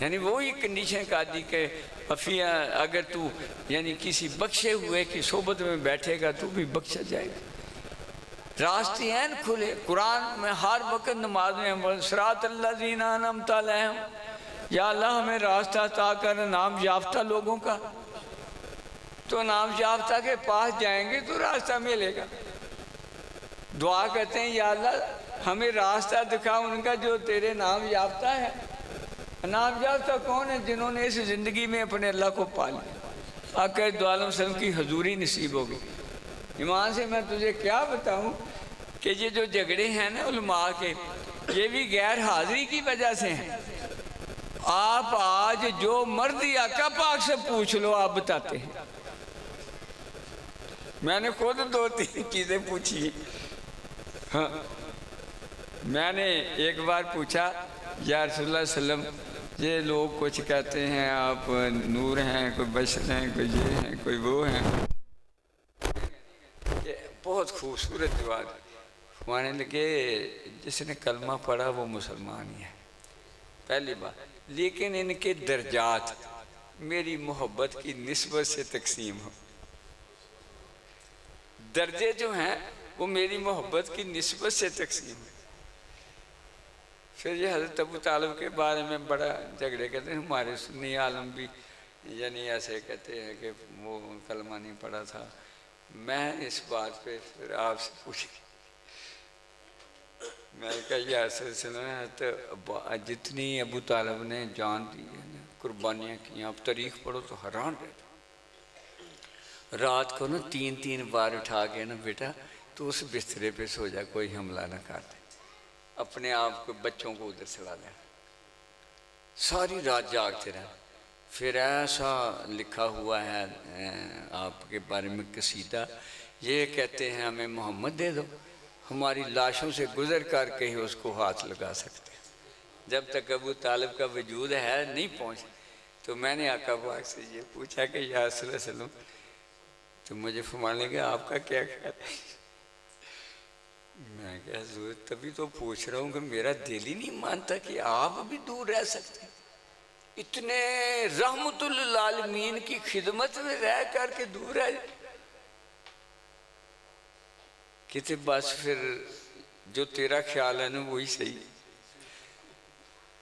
یعنی وہی کنڈیشن کا دی کہ اگر تو یعنی کسی بخشے ہوئے کی صحبت میں بیٹھے گا تو بھی بخشا جائے گا. راستے ہیں کھلے. قرآن میں ہر وقت نماز میں صراط الذین انعمت علیہم، یا اللہ ہمیں راستہ عطا کر نام یافتہ لوگوں کا. تو نام یافتہ کے پاس جائیں گے تو راستہ ملے گا. دعا کرتے ہیں یا اللہ ہمیں راستہ دکھا ان کا جو تیرے نام یافتہ ہے. نام یافتہ کون ہے؟ جنہوں نے اس زندگی میں اپنے اللہ کو پا لیا، آقا دو عالم صلی اللہ علیہ وسلم کی حضوری نصیب ہوگی. ایمان سے میں تجھے کیا بتاؤں کہ یہ جو جھگڑے ہیں نا علماء کے، یہ بھی غیر حاضری کی وجہ سے ہیں. آپ آج جو مرضی آقا پاک سے پوچھ لو آپ بتاتے ہیں. میں نے خود 2-3 چیزیں پوچھی. ہاں میں نے ایک بار پوچھا یا رسول اللہ صلی اللہ علیہ وسلم یہ لوگ کچھ کہتے ہیں آپ نور ہیں، کوئی بشر ہیں، کوئی یہ ہیں، کوئی وہ ہیں. یہ بہت خوبصورت جواب مانے لگے جس نے کلمہ پڑھا وہ مسلمان ہی ہے پہلی بات، لیکن ان کے درجات میری محبت کی نسبت سے تقسیم ہو. درجے جو ہیں وہ میری محبت کی نسبت سے تقسیم ہے. پھر یہ حضرت ابو طالب کے بارے میں بڑا جھگڑے کرتے ہیں. ہمارے سنی عالم بھی یعنی ایسے کہتے ہیں کہ وہ کلمہ نہیں پڑھا تھا. میں اس بات پہ پھر آپ سے پوچھی، میں نے کہا یا حضرت جتنی ابو طالب نے جان دی ہے نا، قربانیاں کی، آپ تاریخ پڑھو تو حیران رہتے. رات کو نا 3 بار اٹھا کے نا بیٹا تو اس بسترے پہ سو جا، کوئی حملہ نہ کر دے، اپنے آپ کو بچوں کو ادھر سلا دیں. ساری رات جاگتے رہے. پھر ایسا لکھا ہوا ہے آپ کے بارے میں قصیدہ، یہ کہتے ہیں ہمیں محمد دے دو، ہماری لاشوں سے گزر کر کے ہی اس کو ہاتھ لگا سکتے ہیں. جب تک ابو طالب کا وجود ہے نہیں پہنچ. تو میں نے آقا پاک سے یہ پوچھا کہ یا رسول اللہ صلی اللہ علیہ وسلم تو مجھے فرمانے لگا آپ کا کیا خیال ہے؟ میں کہا حضور تبھی تو پوچھ رہا ہوں کہ میرا دل ہی نہیں مانتا کہ آپ بھی دور رہ سکتے ہیں. اتنے رحمت للعالمین کی خدمت میں رہ کر کے دور ہے. کہتے بس پھر جو تیرا خیال ہے نا وہی صحیح.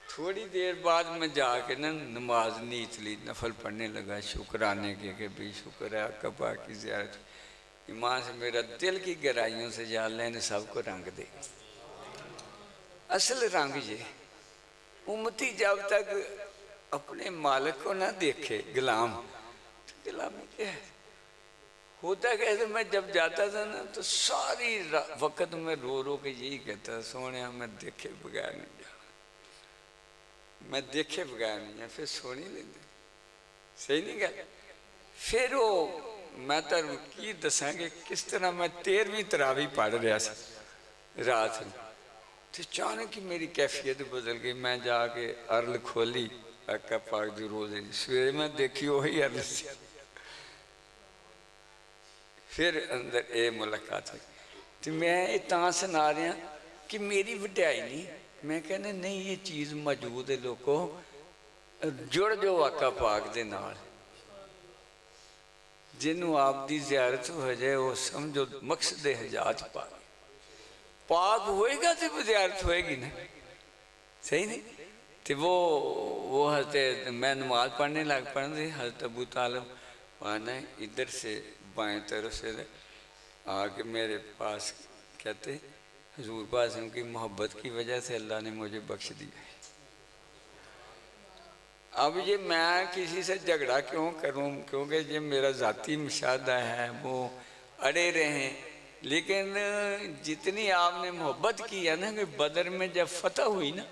تھوڑی دیر بعد میں جا کے نا نماز نیت لی، نفل پڑھنے لگا شکرانے کے کہ بھی شکر ہے آقا پاک کی زیارت. ایمان سے میرا دل کی گہرائیوں سے یا اللہ نے سب کو رنگ دے. اصل رنگ یہ امتی جب تک اپنے مالک کو نہ دیکھے غلام، غلامی کیا ہے ہوتا کیسے. میں جب جاتا تھا نا تو ساری وقت میں رو رو کے یہی کہتا تھا سونے میں دیکھے بغیر نہیں جانا، میں دیکھے بغیر نہیں جانا. پھر سونی لیندے صحیح نہیں گیا. پھر وہ میں تر کی دساں کہ کس طرح میں 13ویں تراویح پڑھ رہا سا رات میں تو اچانک ہی میری کیفیت بدل گئی. میں جا کے عرل کھولی آقا پاک دی روزے سویرے میں دیکھی وہی عرل سی. پھر اندر اے ملاقات ہوئی. تو میں اتنا سنا رہا کہ میری وڈیائی نہیں، میں کہنے نہیں یہ چیز موجود ہے. لوگوں جڑ جو آقا پاک دے نال جنہوں آپ دی زیارت ہو جائے وہ سمجھو مقصد حجات پاک ہوئے گا تو زیارت ہوئے گی نا. صحیح نہیں. تو وہ حضرت میں نماز پڑھنے لگ پڑھنے حضرت ابو طالب آنا ادھر سے بائیں طرف سے آ کے میرے پاس کہتے حضور پاک کی محبت کی وجہ سے اللہ نے مجھے بخش دیا. اب یہ میں کسی سے جھگڑا کیوں کروں کیونکہ یہ میرا ذاتی مشاہدہ ہے وہ اڑے رہیں. لیکن جتنی آپ نے محبت کی ہے نا کہ بدر میں جب فتح ہوئی نا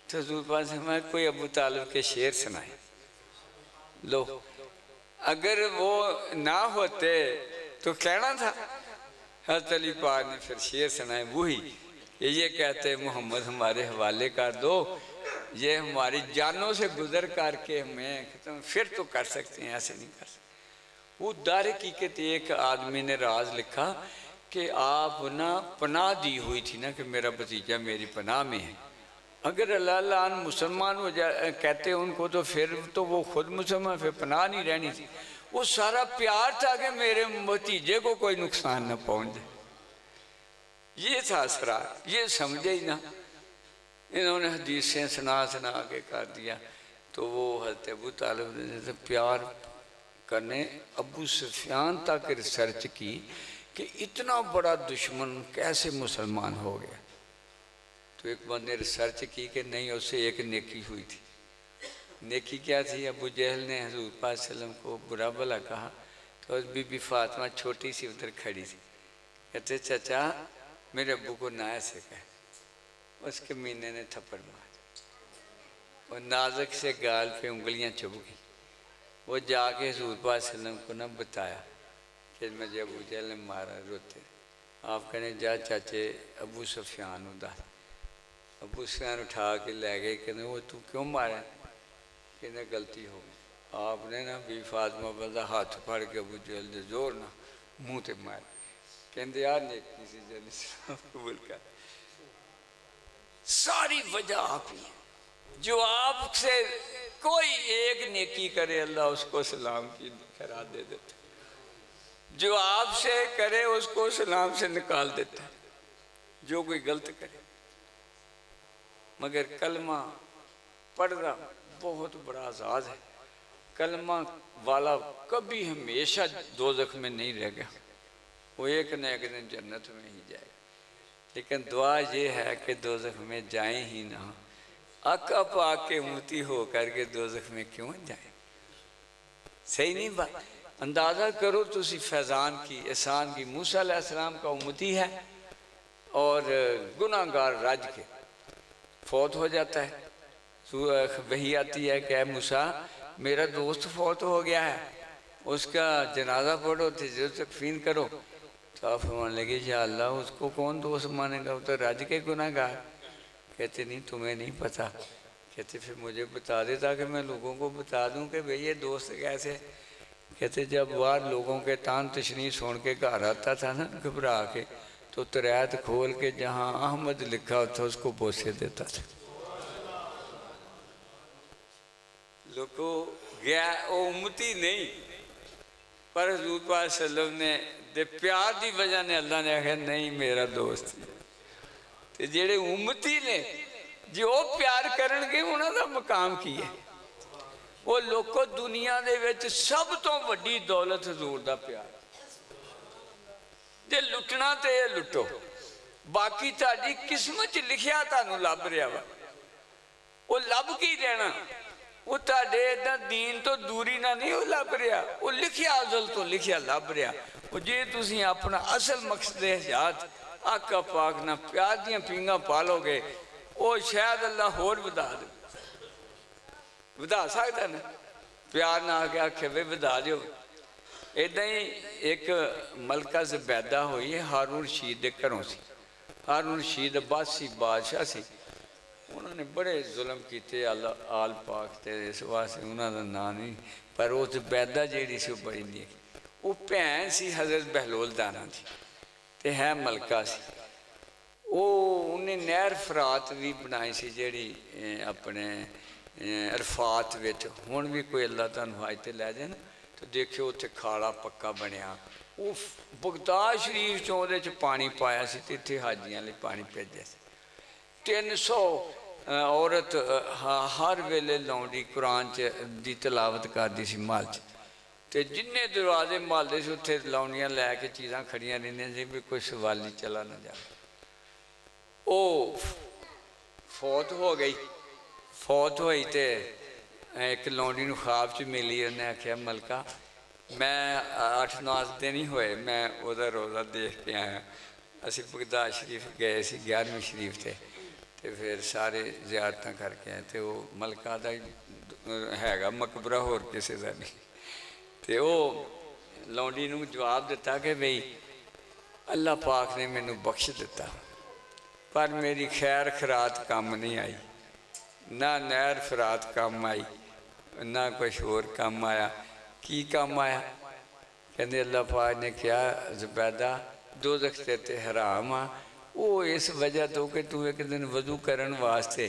تو حضور پاک سے ہمیں کوئی ابو طالب کے شعر سنائے. لو اگر وہ نہ ہوتے تو کہنا تھا. حضرت علی پاک نے پھر شعر سنائے وہی کہ یہ کہتے محمد ہمارے حوالے کر دو، یہ ہماری جانوں سے گزر کر کے ہمیں پھر تو کر سکتے ہیں، ایسے نہیں کر سکتے. وہ دار حقیقت ایک آدمی نے راز لکھا کہ آپ نا پناہ دی ہوئی تھی نا کہ میرا بھتیجا میری پناہ میں ہے. اگر اللہ اللہ مسلمان ہو جائے کہتے ان کو تو پھر تو وہ خود مسلمان، پھر پناہ نہیں رہنی تھی۔ وہ سارا پیار تھا کہ میرے بھتیجے کو کوئی نقصان نہ پہنچ جائے، یہ تھا اسرار، یہ سمجھے ہی نہ، انہوں نے حدیثیں سنا کے کر دیا۔ تو وہ حضرت ابو طالب نے پیار کرنے ابو سفیان تک ریسرچ کی کہ اتنا بڑا دشمن کیسے مسلمان ہو گیا۔ تو ایک بندے نے ریسرچ کی کہ نہیں، اس سے ایک نیکی ہوئی تھی۔ نیکی کیا تھی؟ ابو جہل نے حضور پاک صلی اللہ علیہ وسلم کو برا بھلا کہا، تو بی بی فاطمہ چھوٹی سی ادھر کھڑی تھی، کہتے چچا میرے ابو کو نہ ایسے کہے۔ اس کے مینے نے تھپڑ مار، اور نازک سے گال پہ انگلیاں چبھ گئی۔ وہ جا کے حضور پاک صلی اللہ علیہ وسلم کو نہ بتایا کہ مجھے ابو جہل نے مارا، روتے۔ آپ کہنے جا چاچے ابو سفیان ادھر۔ ابو سفیان اٹھا کے لے گئے، کہنے وہ تو کیوں مارا؟ کہنے غلطی ہو گئی۔ آپ نے نا بی فاطمہ بلدہ ہاتھ پھڑ کے ابو جہل دے زور نہ منہ تے مارا، کہنے یار نیکی سی جن اسلام قبول کر۔ ساری وجہ آپ ہی ہے، جو آپ سے کوئی ایک نیکی کرے اللہ اس کو سلام کی خیرات دے دیتا، جو آپ سے کرے اس کو سلام سے نکال دیتا، جو کوئی غلط کرے۔ مگر کلمہ پڑھنا بہت بڑا عزاز ہے۔ کلمہ والا کبھی ہمیشہ دوزخ میں نہیں رہ گیا، وہ ایک نہ ایک دن جنت میں ہی جائے گا۔ لیکن دعا یہ ہے کہ دوزخ میں جائیں ہی نہ، آقا پاک کے امتی ہو کر کے دوزخ میں کیوں جائیں؟ صحیح نہیں بات؟ اندازہ کرو تسی فیضان کی، احسان کی، موسیٰ علیہ السلام کا امتی ہے اور گناہگار رج کے فوت ہو جاتا ہے، وحی آتی ہے کہ اے موسیٰ میرا دوست فوت ہو گیا ہے، اس کا جنازہ پڑھو، تکفین کرو۔ تو آپ فرمانے لگے یا اللہ اس کو کون دوست مانے گا، وہ تو رج کے گناہگار۔ کہتے نہیں تمہیں نہیں پتا، کہتے پھر مجھے بتا دے تاکہ میں لوگوں کو بتا دوں کہ بھئی یہ دوست کیسے۔ کہتے جب وار لوگوں کے تان تشنی سن کے گھر آتا تھا نا گھبرا کے، تو تریت کھول کے جہاں احمد لکھا تھا اس کو بوسے دیتا تھا۔ لوگوں گیا وہ امتی نہیں، پر حضور پاک صلی اللہ علیہ وسلم نے دے پیار دی وجہ نے اللہ نے کہا نہیں میرا دوست۔ تے جیڑے امتی نے جو پیار کرن گے انہوں نے مقام کی ہے۔ وہ لوگوں دنیا دے وچ سب تو بڑی دولت حضور دا پیار، جے لٹنا تے لٹو، باقی تاڑی قسمت لکھیا تانوں لب رہا وا، وہ لب کی دینا، وہ تاڑے ادھا دین تو دوری نہ نہیں وہ لب رہا، وہ لکھیا ازل تو لکھیا لب رہا۔ وہ جے تسی اپنا اصل مقصد حیات آقا پاک نہ پیار دیاں پینگاں پالو گے، وہ شاید اللہ اور بدا دے، بدا سکتا نا، پیار نہ آگے آکھے بے بدا دیو۔ ایدہ ہی ایک ملکہ زبیدہ ہوئی ہے ہارون رشید دے کروں سی، ہارون رشید عباسی بادشاہ سی، انہوں نے بڑے ظلم کیتے آل پاک تے اس واسے انہوں نے نانی، پر وہ زبیدہ جیڑی سی وہ بڑی نہیں ہے، وہ پہن سی حضرت بہلول دانا تھی تے ہے ملکہ سی۔ وہ انہیں نہر فرات بھی بنائی سی جیڑی اپنے عرفات ویچ، ہون بھی کوئی اللہ تعالیٰ آئیتے لے جائے نا تو دیکھو اتھے کھاڑا پکا بنیا، وہ بغداد شریف چوندے چھ پانی پایا سی تے تھے حاجیاں لے پانی پیجے سی۔ 300 عورت ہر ویلے لونڈی قرآن دی تلاوت کر دی سی مال چ، تے جنہیں دروازے مال دے سی اتھے لونڈیاں لے کے چیزاں کھڑیاں رہنے سے بھی کوئی سوال نہیں چلا نہ جا۔ او فوت ہو گئی، فوت ہوئی تے ایک لونڈی نو خواب چ ملی، انہیں کہا ملکہ میں 8-9 دن ہی ہوئے میں ادھر روزہ دیکھ کے آیا، اسی بغداد شریف گئے سی 11ویں شریف تے پھر سارے زیارتاں کر کے آئے تے وہ ملکہ دا ہے گا مقبرہ ہور کسی دا نہیں، تے وہ لونڈی نو جواب دیتا کہ بھئی اللہ پاک نے میں نو بخش دیتا، پر میری خیر خرات کام نہیں آئی، نہ نہر فرات کام آئی، نہ کچھ اور کام آیا۔ کی کام آیا؟ کہنے اللہ پاک نے کیا زبیدہ دوزخ تے حرام آ، وہ اس وجہ تو کہ تو ایک دن وضو کرن واسطے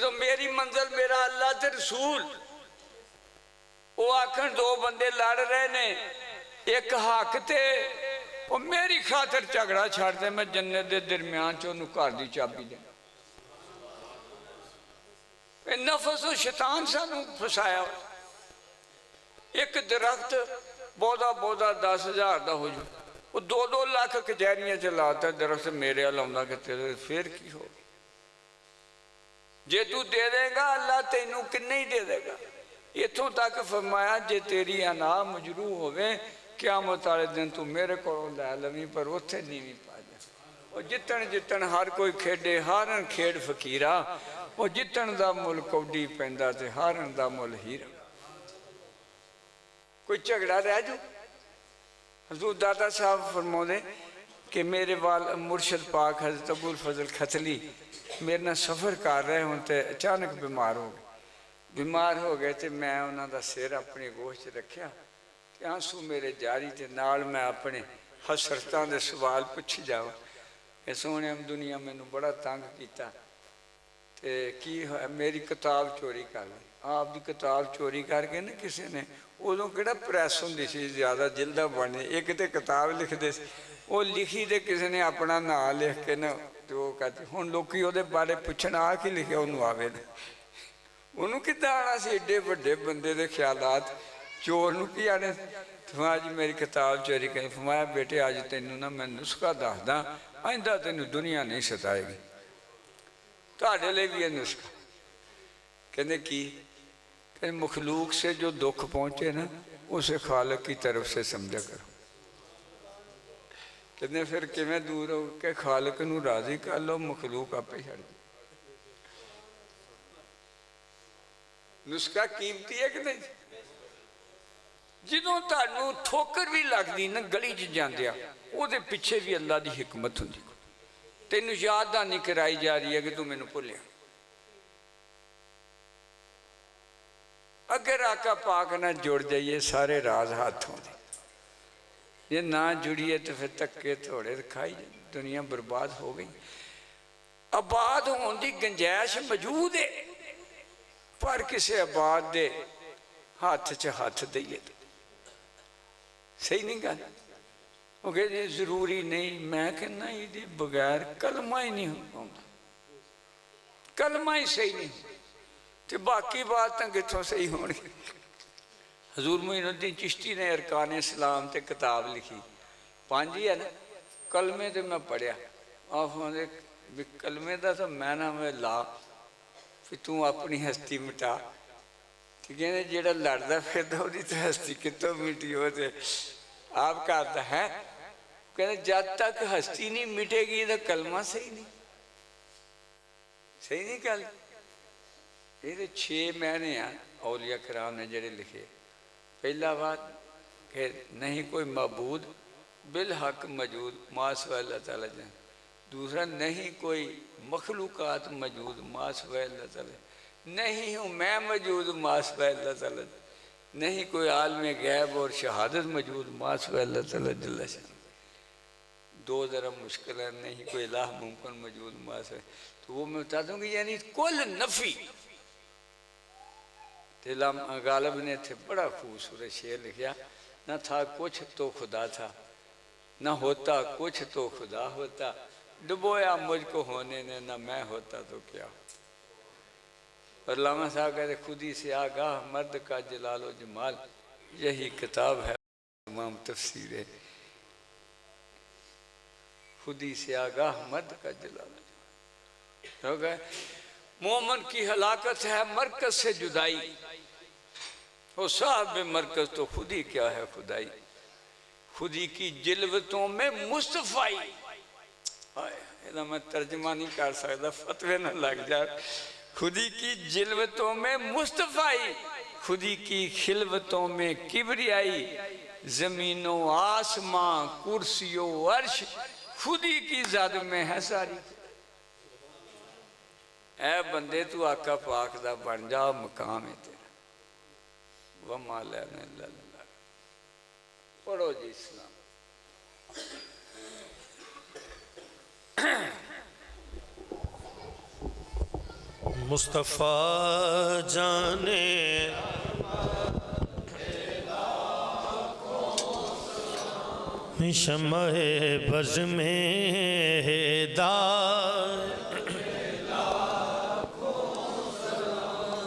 جو میری منزل میرا اللہ تے رسول وہ آکھن دو بندے لڑ رہے نے ایک حق تے وہ میری خاطر جھگڑا چھڑ دے میں جنت دے درمیان چ انہوں گھر دی چابی دے نفس و شیطان سانو پھسایا ایک درخت بودا 10,000 دا ہو جو وہ 2 لاکھ کچہریاں چلاتا ہے درخت میرے علمہ کہ تیرے پھر کی ہو جے تو دے دے گا اللہ تینوں کنے ہی دے دے گا اتھوں تک فرمایا جے تیری انا مجروح ہوئے قیامت والے دن تو میرے کو لے لویں پر اتھے نیویں پا جائے وہ جتن ہر کوئی کھیڑے ہارن کھیڑ فقیرہ وہ جتن دا مل کوڈی پیندا تے ہارن دا مل ہیرا کوئی جھگڑا رہ جو حضور دادا صاحب فرمو دے کہ میرے مرشد پاک حضرت ابو الفضل ختلی میرے نہ سفر کر رہے ہوں تے اچانک بیمار ہو گئے تے میں انہاں دا سیر اپنی گوشت رکھیا کہ آنسو میرے جاری تے نال میں اپنے حسرتان دے سوال پوچھی جاؤ کہ سونے ہم دنیا میں بڑا تنگ کیتا تے کی میری کتاب چوری کر لی آپ دی کتاب چوری کر کے نا کسی نے ادوں کہڑا پریس ہوندی سی زیادہ جلدہ بنے ایک تے کتاب لکھ دے وہ لکھی دے کسی نے اپنا نام لکھ کے نا تو وہ کہتے ہن لوکی وہ دے بارے پوچھنا آ کے لکھے انہوں آوے دے انہوں کتا آنا سی ایڈے بڑے بندے دے خیالات چور نو کی آنے فرمایا جی میری کتاب چوری کریں فرمایا بیٹے آج تینوں نا میں نسخہ داخ دا آئندہ تینوں دنیا نہیں ستائے گی تاڑے لے بھی یہ نسخہ کہنے کی کہ مخلوق سے جو دکھ پہنچے نا اسے خالق کی طرف سے سمجھا کرو کہنے پھر کیویں دور ہو کہ خالق نو راضی کر لو مخلوق آپ پہ چھڑ دی نسخہ قیمتی ہے کہ نہیں جدوں تانوں ٹھوکر بھی لگ دی نا گلی چ جاندیا او دے پیچھے بھی اللہ دی حکمت ہوندی تینوں یاد دانی کرائی جا رہی ہے کہ تو میں نے بھولیا اگر آقا پاک نہ جڑ جائیے سارے راز ہاتھوں دے یہ نہ جڑیے تو پھر تکے تھوڑے دکھائی دنیا برباد ہو گئی آباد ہون دی گنجائش موجود ہے پر کسے آباد دے ہاتھ چ ہاتھ دئیے صحیح نہیں گا وہ کہتے ضروری نہیں میں کہنا یہ دی بغیر کلمہ ہی نہیں ہوتا کلمہ ہی صحیح نہیں تو باقی باتیں کتوں صحیح ہونی حضور معین الدین چشتی نے ارکان اسلام تے کتاب لکھی 5 ہی ہے نا کلمے تے میں پڑھیا آپ نے کلمے دا تو میں نہ میں لا پھر تو اپنی ہستی مٹا کہنے جیڑا لڑدا پھردا اودی تے ہستی کتوں مٹی ہوتے آپ کہتا ہے کہنے جب تک ہستی نہیں مٹے گی تو کلمہ صحیح نہیں کہا یہ 6 مہینے ہیں اولیاء کرام نے جڑے لکھے پہلا بات کہ نہیں کوئی معبود بالحق موجود ما سوائے اللہ تعالیٰ جان دوسرا نہیں کوئی مخلوقات موجود ما سوائے اللہ تعالیٰ نہیں ہوں میں موجود ما سوائے اللہ تعالیٰ نہیں کوئی عالم غیب اور شہادت موجود ما سوائے اللہ تعالیٰ جل شان 2 ذرا مشکل ہے نہیں کوئی الہ ممکن موجود ما سوائے تو وہ میں بتا دوں گی یعنی کل نفی علام غالب نے تھے بڑا خوبصورت شعر لکھیا نہ تھا کچھ تو خدا تھا نہ ہوتا کچھ تو خدا ہوتا ڈبویا مجھ کو ہونے نے نہ میں ہوتا تو کیا اور علامہ صاحب کہتے خود ہی سے آگاہ مرد کا جلال و جمال یہی کتاب ہے تمام تفسیر ہے خود ہی سے آگاہ مرد کا جلال و جمال ہو گئے مومن کی ہلاکت ہے مرکز سے جدائی وہ صاحب مرکز تو خود ہی کیا ہے خدائی خودی کی جلوتوں میں مصطفی میں ترجمہ نہیں کر سکتا فتوے نہ لگ جائے خودی کی جلوتوں میں مصطفی خودی کی خلوتوں میں کبریائی زمین و آسمان کرسی و عرش خودی کی ذات میں ہے ساری اے بندے تو آقا پاک دا بن جا مقام ہے تیرا وَمَا لَنَا إِلَّا اللَّهِ پڑھو جی اسلام مصطفیٰ جانے شمع بز میں ہدایت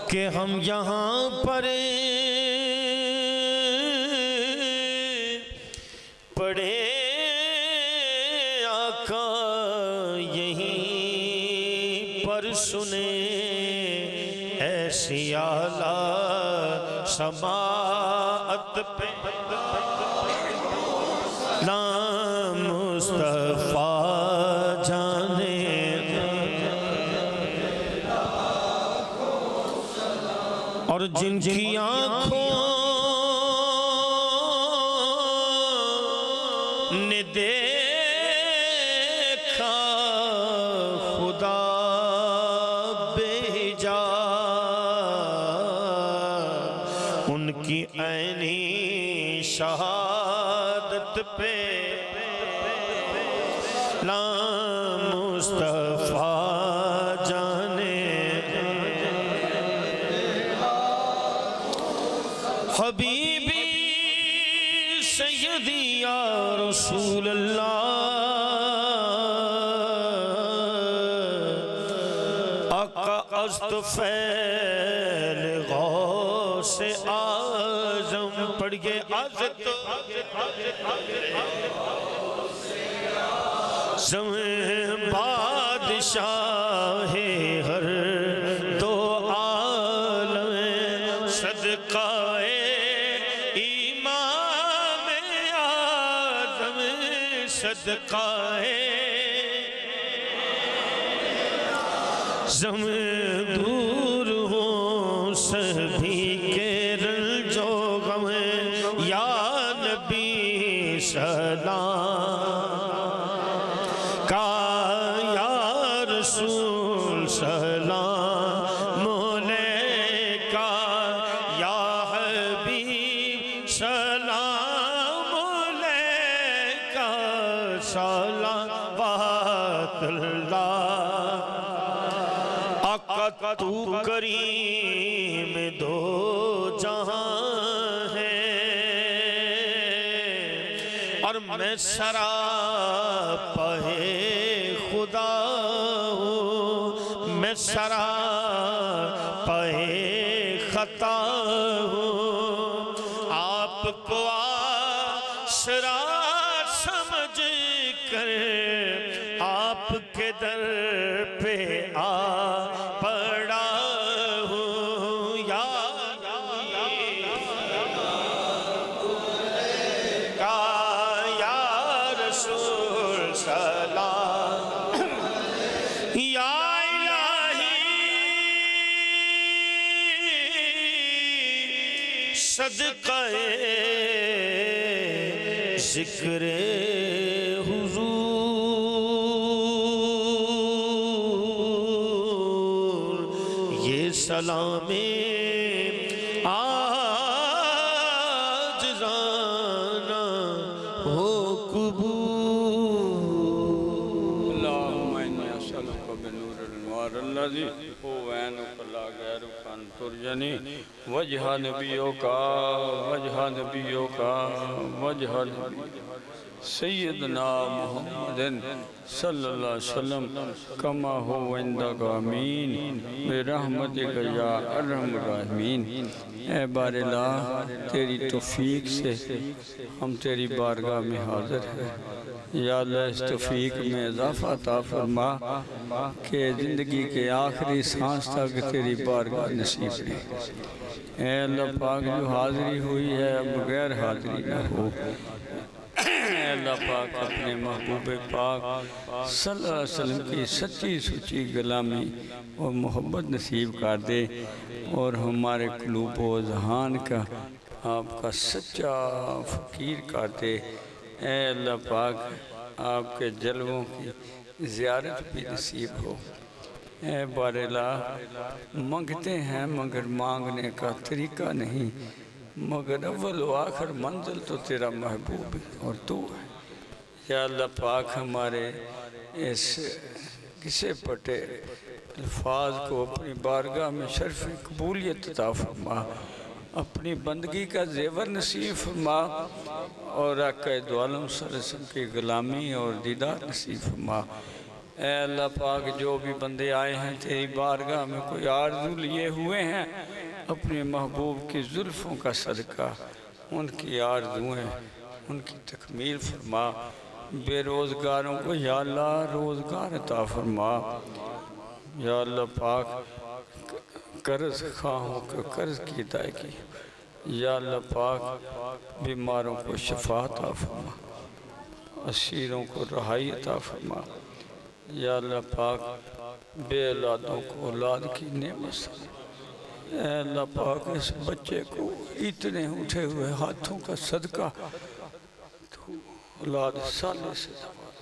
کہ ہم یہاں پر پڑے آقا یہیں پر سنے ایسی اعلیٰ سماعت پہ نام مصطفیٰ جانے اور جن کی آنکھوں نے دیکھا خدا بھیجا ان کی عینی شہادت پہ نام مصطفیٰ جانے حبیبی سیدی یا رسول اللہ آقا ازد فیل غوث اعظم پڑھئے ازد زمین بادشاہ ہر دو عالم صدقہ امام اعظم صدقہ زمین دور ہوں سبھی کے رنجو غم یا نبی سلام رسول سلام علیکہ یا حبیب سلام علیکہ صلوات اللہ آقا تو کریم دو جہاں ہے اور میں سراپا خدا ہوں میں سراپا خطا ہوں آپ کو آسرا سمجھ کر آپ کے در پہ آ پڑا ہوں یا رسول سلام یا الہی صدقہ ذکر حضور یہ سلام آجزانہ ہو قبول اللہم انی اسألک بنور الانوار الذی هو عینک لا غیرک ان ترجنی وجہ نبیوکا سیدنا محمد صلی اللہ علیہ وسلم کما ہو عندک امین برحمتک یا ارحم الراحمین۔ اے بار الہ تیری توفیق سے ہم تیری بارگاہ میں حاضر ہیں، یا اللہ اس توفیق میں اضافہ عطا فرما کہ زندگی کے آخری سانس تک تیری بارگاہ نصیب ہے۔ اے اللہ پاک جو حاضری ہوئی ہے اب غیر حاضری نہ ہو۔ اے اللہ پاک اپنے محبوب پاک صلی اللہ علیہ وسلم کی سچی سچی غلامی اور محبت نصیب کر دے، اور ہمارے قلوب و ذہان کا آپ کا سچا فقیر کر دے۔ اے اللہ پاک آپ کے جلووں کی زیارت بھی نصیب ہو۔ اے بار الہ مانگتے ہیں مگر مانگنے کا طریقہ نہیں، مگر اول و آخر منزل تو تیرا محبوب اور تو ہے۔ یا اللہ پاک ہمارے اس کسے پٹے الفاظ کو اپنی بارگاہ میں شرف قبولیت عطا فرما، اپنی بندگی کا زیور نصیب فرما، اور آقا دو عالم صلی اللہ علیہ وسلم کی غلامی اور دیدار نصیب فرما۔ اے اللہ پاک، جو بھی بندے آئے ہیں تیری بارگاہ میں کوئی آرزو لیے ہوئے ہیں، اپنے محبوب کی زلفوں کا صدقہ ان کی آرزویں ان کی تکمیل فرما۔ بے روزگاروں کو یا اللہ روزگار عطا فرما۔ یا اللہ پاک، قرض خواہوں کو قرض کی ادائیگی، یا اللہ پاک بیماروں کو شفا عطا فرما، اسیروں کو رہائی عطا فرما۔ یا اللہ پاک، بے اولادوں کو اولاد کی نعمت سے، اے اللہ پاک اس بچے کو اتنے اٹھے ہوئے ہاتھوں کا صدقہ تو اولاد صالح سے زوال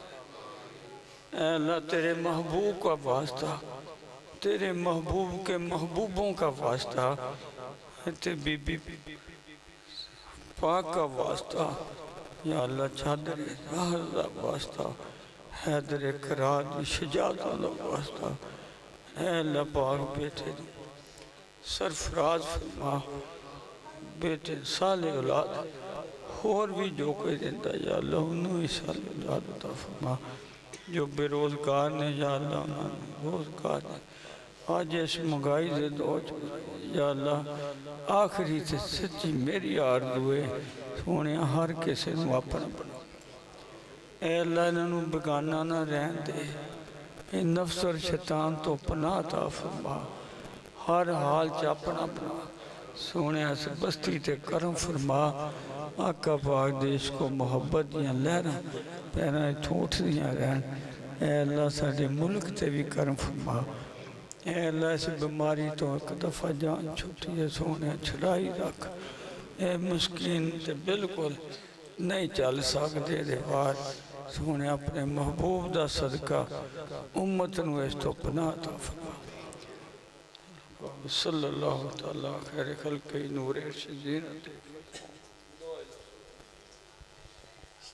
دے۔ اے اللہ تیرے محبوب کا واسطہ، تیرے محبوب کے محبوبوں کا واسطہ، تیرے بی بی پاک کا واسطہ، یا اللہ چادر راز کا واسطہ، حیدر کرار شجاعت کا واسطہ، اے اللہ پاک بیٹے سرفراز فرما، بیٹے صالح اولاد، اور بھی جو کوئی زندہ یا اللہ انہوں ہی صالح اولاد عطا فرما۔ جو بے روزگار نے یا اللہ انہوں نے روزگار نے، آج اس مہنگائی سے دوچ، یا اللہ آخری سے سچی میری آرزو ہے سونے ہر کسی نو اپنا بنا۔ اے اللہ انہوں بگانا نہ رہن دے، اے نفس اور شیطان تو پناہ عطا فرما، ہر حال چا اپنا بنا، سونے سے بستی تے کرم فرما۔ آقا پاک دیش کو محبت دیاں لہراں پیراں ٹھوٹ دیاں رہن۔ اے اللہ ساڑھے ملک تے بھی کرم فرما۔ اے اللہ اس بیماری تو ایک دفعہ جان چھوٹی ہے، سونے چھڑائی رکھ۔ اے مسکین تے بالکل نہیں چل سکتے دے بار، سونے اپنے محبوب دا صدقہ امت نو اس تو پناہ عطا فرما۔ صلی اللہ تعالیٰ خیر خلقی نور ارشد زینت